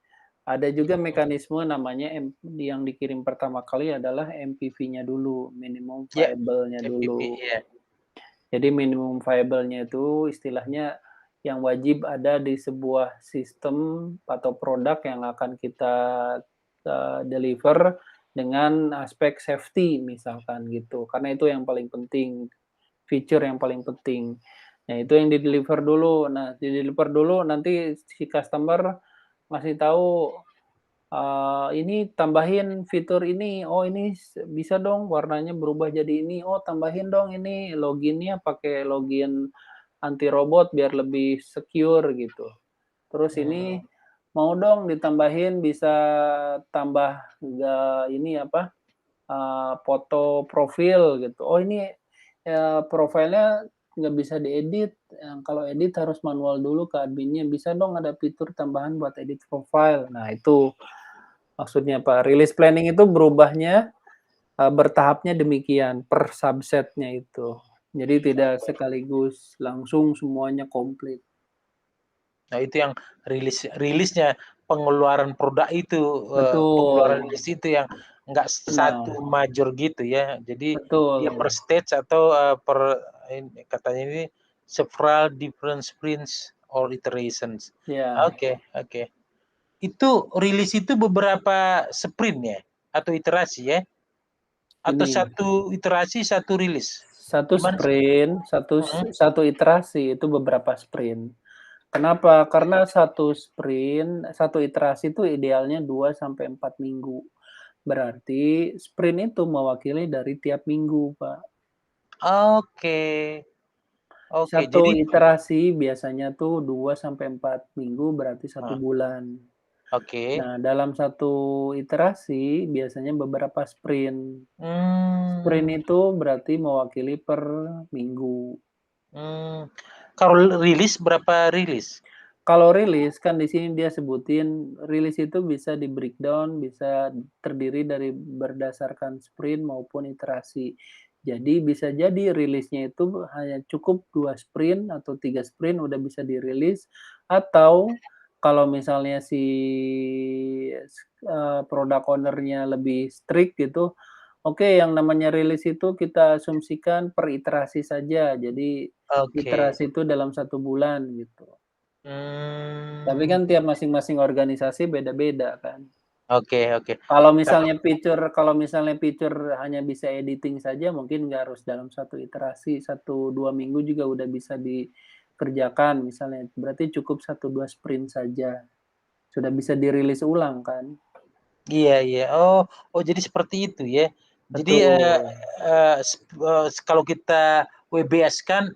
Ada juga mekanisme namanya yang dikirim pertama kali adalah MPV-nya dulu, minimum viable-nya dulu. Jadi minimum viable-nya itu istilahnya yang wajib ada di sebuah sistem atau produk yang akan kita deliver dengan aspek safety misalkan gitu. Karena itu yang paling penting, feature yang paling penting. Nah, itu yang di-deliver dulu. Nah, di-deliver dulu nanti si customer ngasih tahu, ini tambahin fitur ini, oh ini bisa dong warnanya berubah jadi ini, oh tambahin dong ini loginnya pakai login anti robot biar lebih secure gitu. Terus ini mau dong ditambahin bisa tambah ini foto profil gitu. Oh ini profilnya nggak bisa diedit. Kalau edit harus manual dulu ke adminnya. Bisa dong ada fitur tambahan buat edit profile. Nah itu Maksudnya apa? Release planning itu berubahnya bertahapnya demikian per subsetnya itu. Jadi tidak sekaligus langsung semuanya komplit. Nah, itu yang rilisnya pengeluaran produk itu, pengeluaran Betul. rilis itu yang enggak Nah, satu major gitu ya. Jadi dia per betul. stage atau per katanya ini several different sprints or iterations. Ya, Oke, oke. Itu rilis itu beberapa sprint ya atau iterasi ya? Atau ini satu iterasi satu rilis? satu Gimana sih? sprint, Mhm. satu iterasi itu beberapa sprint. Kenapa? Karena satu sprint, satu iterasi itu idealnya 2 sampai 4 minggu. Berarti sprint itu mewakili dari tiap minggu, Pak. Oke. Oke, Satu jadi iterasi biasanya tuh 2 sampai 4 minggu, berarti 1 ah, bulan. oke. Nah, dalam satu iterasi biasanya beberapa sprint. Sprint Mmm, itu berarti mewakili per minggu. mmm. Kalau rilis berapa rilis? Kalau rilis kan di sini dia sebutin rilis itu bisa di-breakdown, bisa terdiri dari berdasarkan sprint maupun iterasi. Jadi bisa jadi rilisnya itu hanya cukup 2 sprint atau 3 sprint udah bisa dirilis, atau kalau misalnya si product owner-nya lebih strict gitu, oke yang namanya rilis itu kita asumsikan per iterasi saja. Jadi Oke. iterasi itu dalam 1 bulan gitu. Tapi Mmm, kan tiap masing-masing organisasi beda-beda kan. oke, oke. Kalau Kalau misalnya feature hanya bisa editing saja mungkin nggak harus dalam satu iterasi, 1, 2 minggu juga udah bisa dikerjakan misalnya. Berarti cukup 1, 2 sprint saja, sudah bisa dirilis ulang kan. iya, iya. Oh, oh, jadi seperti itu ya. Jadi, Betul, kalau kita WBS kan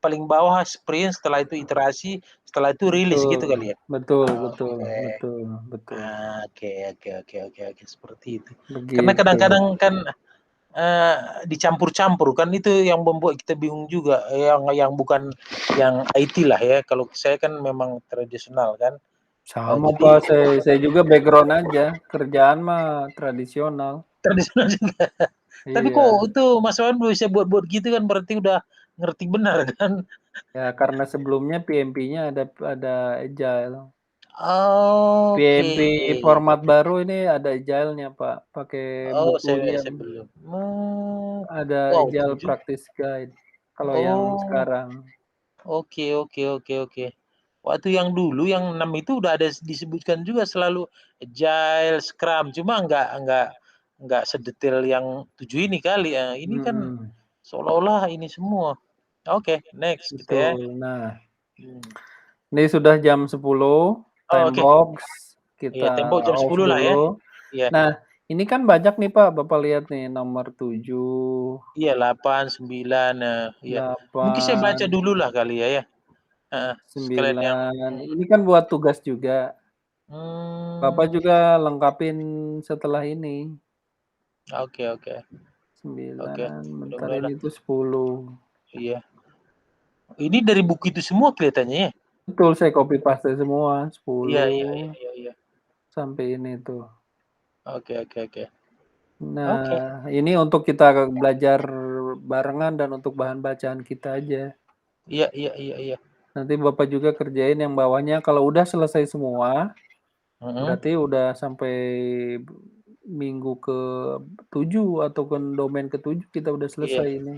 paling bawah sprint, setelah itu iterasi, setelah itu rilis betul, gitu kali ya? betul betul Oke. betul betul, Oke, oke, oke, oke, oke, seperti itu. Karena begitu. kadang-kadang kan dicampur-campur kan itu yang membuat kita bingung juga, yang bukan yang IT lah ya, kalau saya kan memang tradisional kan, Sama jadi Pak, saya juga background aja, kerjaan mah tradisional. tradisional juga. Tapi kok Iya. itu Mas Wan bisa buat-buat gitu kan berarti udah ngerti benar kan? Ya karena sebelumnya PMP-nya ada Agile. Oke. PMP format baru ini ada Agile-nya, Pak, pakai Oh, buku saya yang belum. ada Wow, Agile tujuh. Practice Guide, kalau yang Oh, sekarang. oke, oke, oke, oke. Waktu yang dulu yang 6 itu udah ada disebutkan juga selalu Agile, Scrum, cuma enggak sedetail yang 7 ini kali ya. Ini kan Mhm, seolah-olah ini semua. Oke, next kita ya. betul. Nah, Hmm. ini sudah jam 10, Oh, time oke. box, Iya, kita tembok jam off 10 lah ya. dulu. Iya. Nah, ini kan banyak nih, Pak, Bapak lihat nih nomor 7, Iya, 8, 9, iya. Mungkin saya baca 8, dulu lah kali ya ya. Heeh, sekalian yang 9. Ini kan buat tugas juga. Bapak mmm, juga lengkapin setelah ini. oke, oke, oke. 9, bentar Mudah-mudahan ini tuh 10. iya. Ini dari buku itu semua kelihatannya ya? Betul, saya copy paste semua, Iya, iya, iya, 10 iya, iya. sampai ini tuh. Oke, oke, oke. Oke. Nah, ini untuk kita belajar barengan dan untuk bahan bacaan kita aja. Iya, iya, iya, iya. Nanti Bapak juga kerjain yang bawahnya, kalau udah selesai semua, Mhm. berarti udah sampai minggu ke-7 atau ke domain ke-7 kita udah Iya, selesai ini.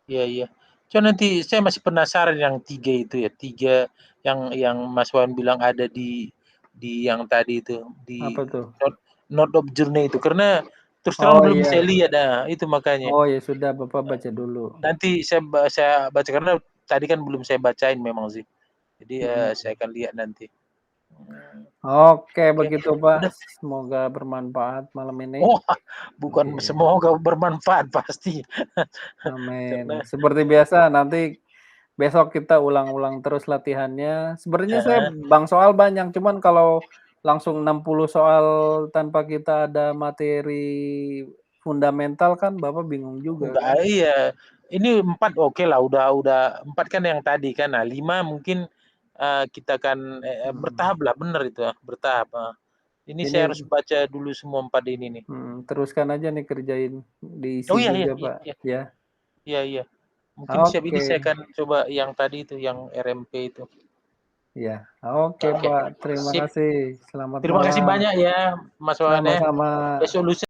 iya, iya. Cuma nanti saya masih penasaran yang 3 itu ya, 3 yang Mas Wan bilang ada di yang tadi itu, di Apa tuh? Note Note of Journey itu, karena terus terang Oh belum saya iya. lihat, itu makanya. Oh ya sudah, Bapak baca dulu. Nanti saya baca karena tadi kan belum saya bacain memang sih. Jadi, saya Mhm. akan lihat nanti. Mmm, Oke oke. begitu Pak, Udah. semoga bermanfaat malam ini. Oh, bukan Iya, semoga bermanfaat pasti. amin. Karena Seperti biasa nanti besok kita ulang-ulang terus latihannya. Sebenarnya saya heeh, bang soal banyak, cuman kalau langsung 60 soal tanpa kita ada materi fundamental kan Bapak bingung juga enggak kan? iya. Ini 4 okelah, udah 4 kan yang tadi kan. Nah, 5 mungkin, kita akan, Mhm. bertahap lah, bener itu, bertahap, heeh. Ini saya harus baca dulu semua 4 ini nih. Teruskan aja nih kerjain diisi Oh iya, juga iya, Pak. iya. Ya. Iya. Mungkin siap ini saya akan coba yang tadi itu, yang RMP itu. Ya, oke Pak. Terima kasih. Selamat Terima kasih malam. banyak ya Mas Wawan ya. Sama-sama. Besok lusa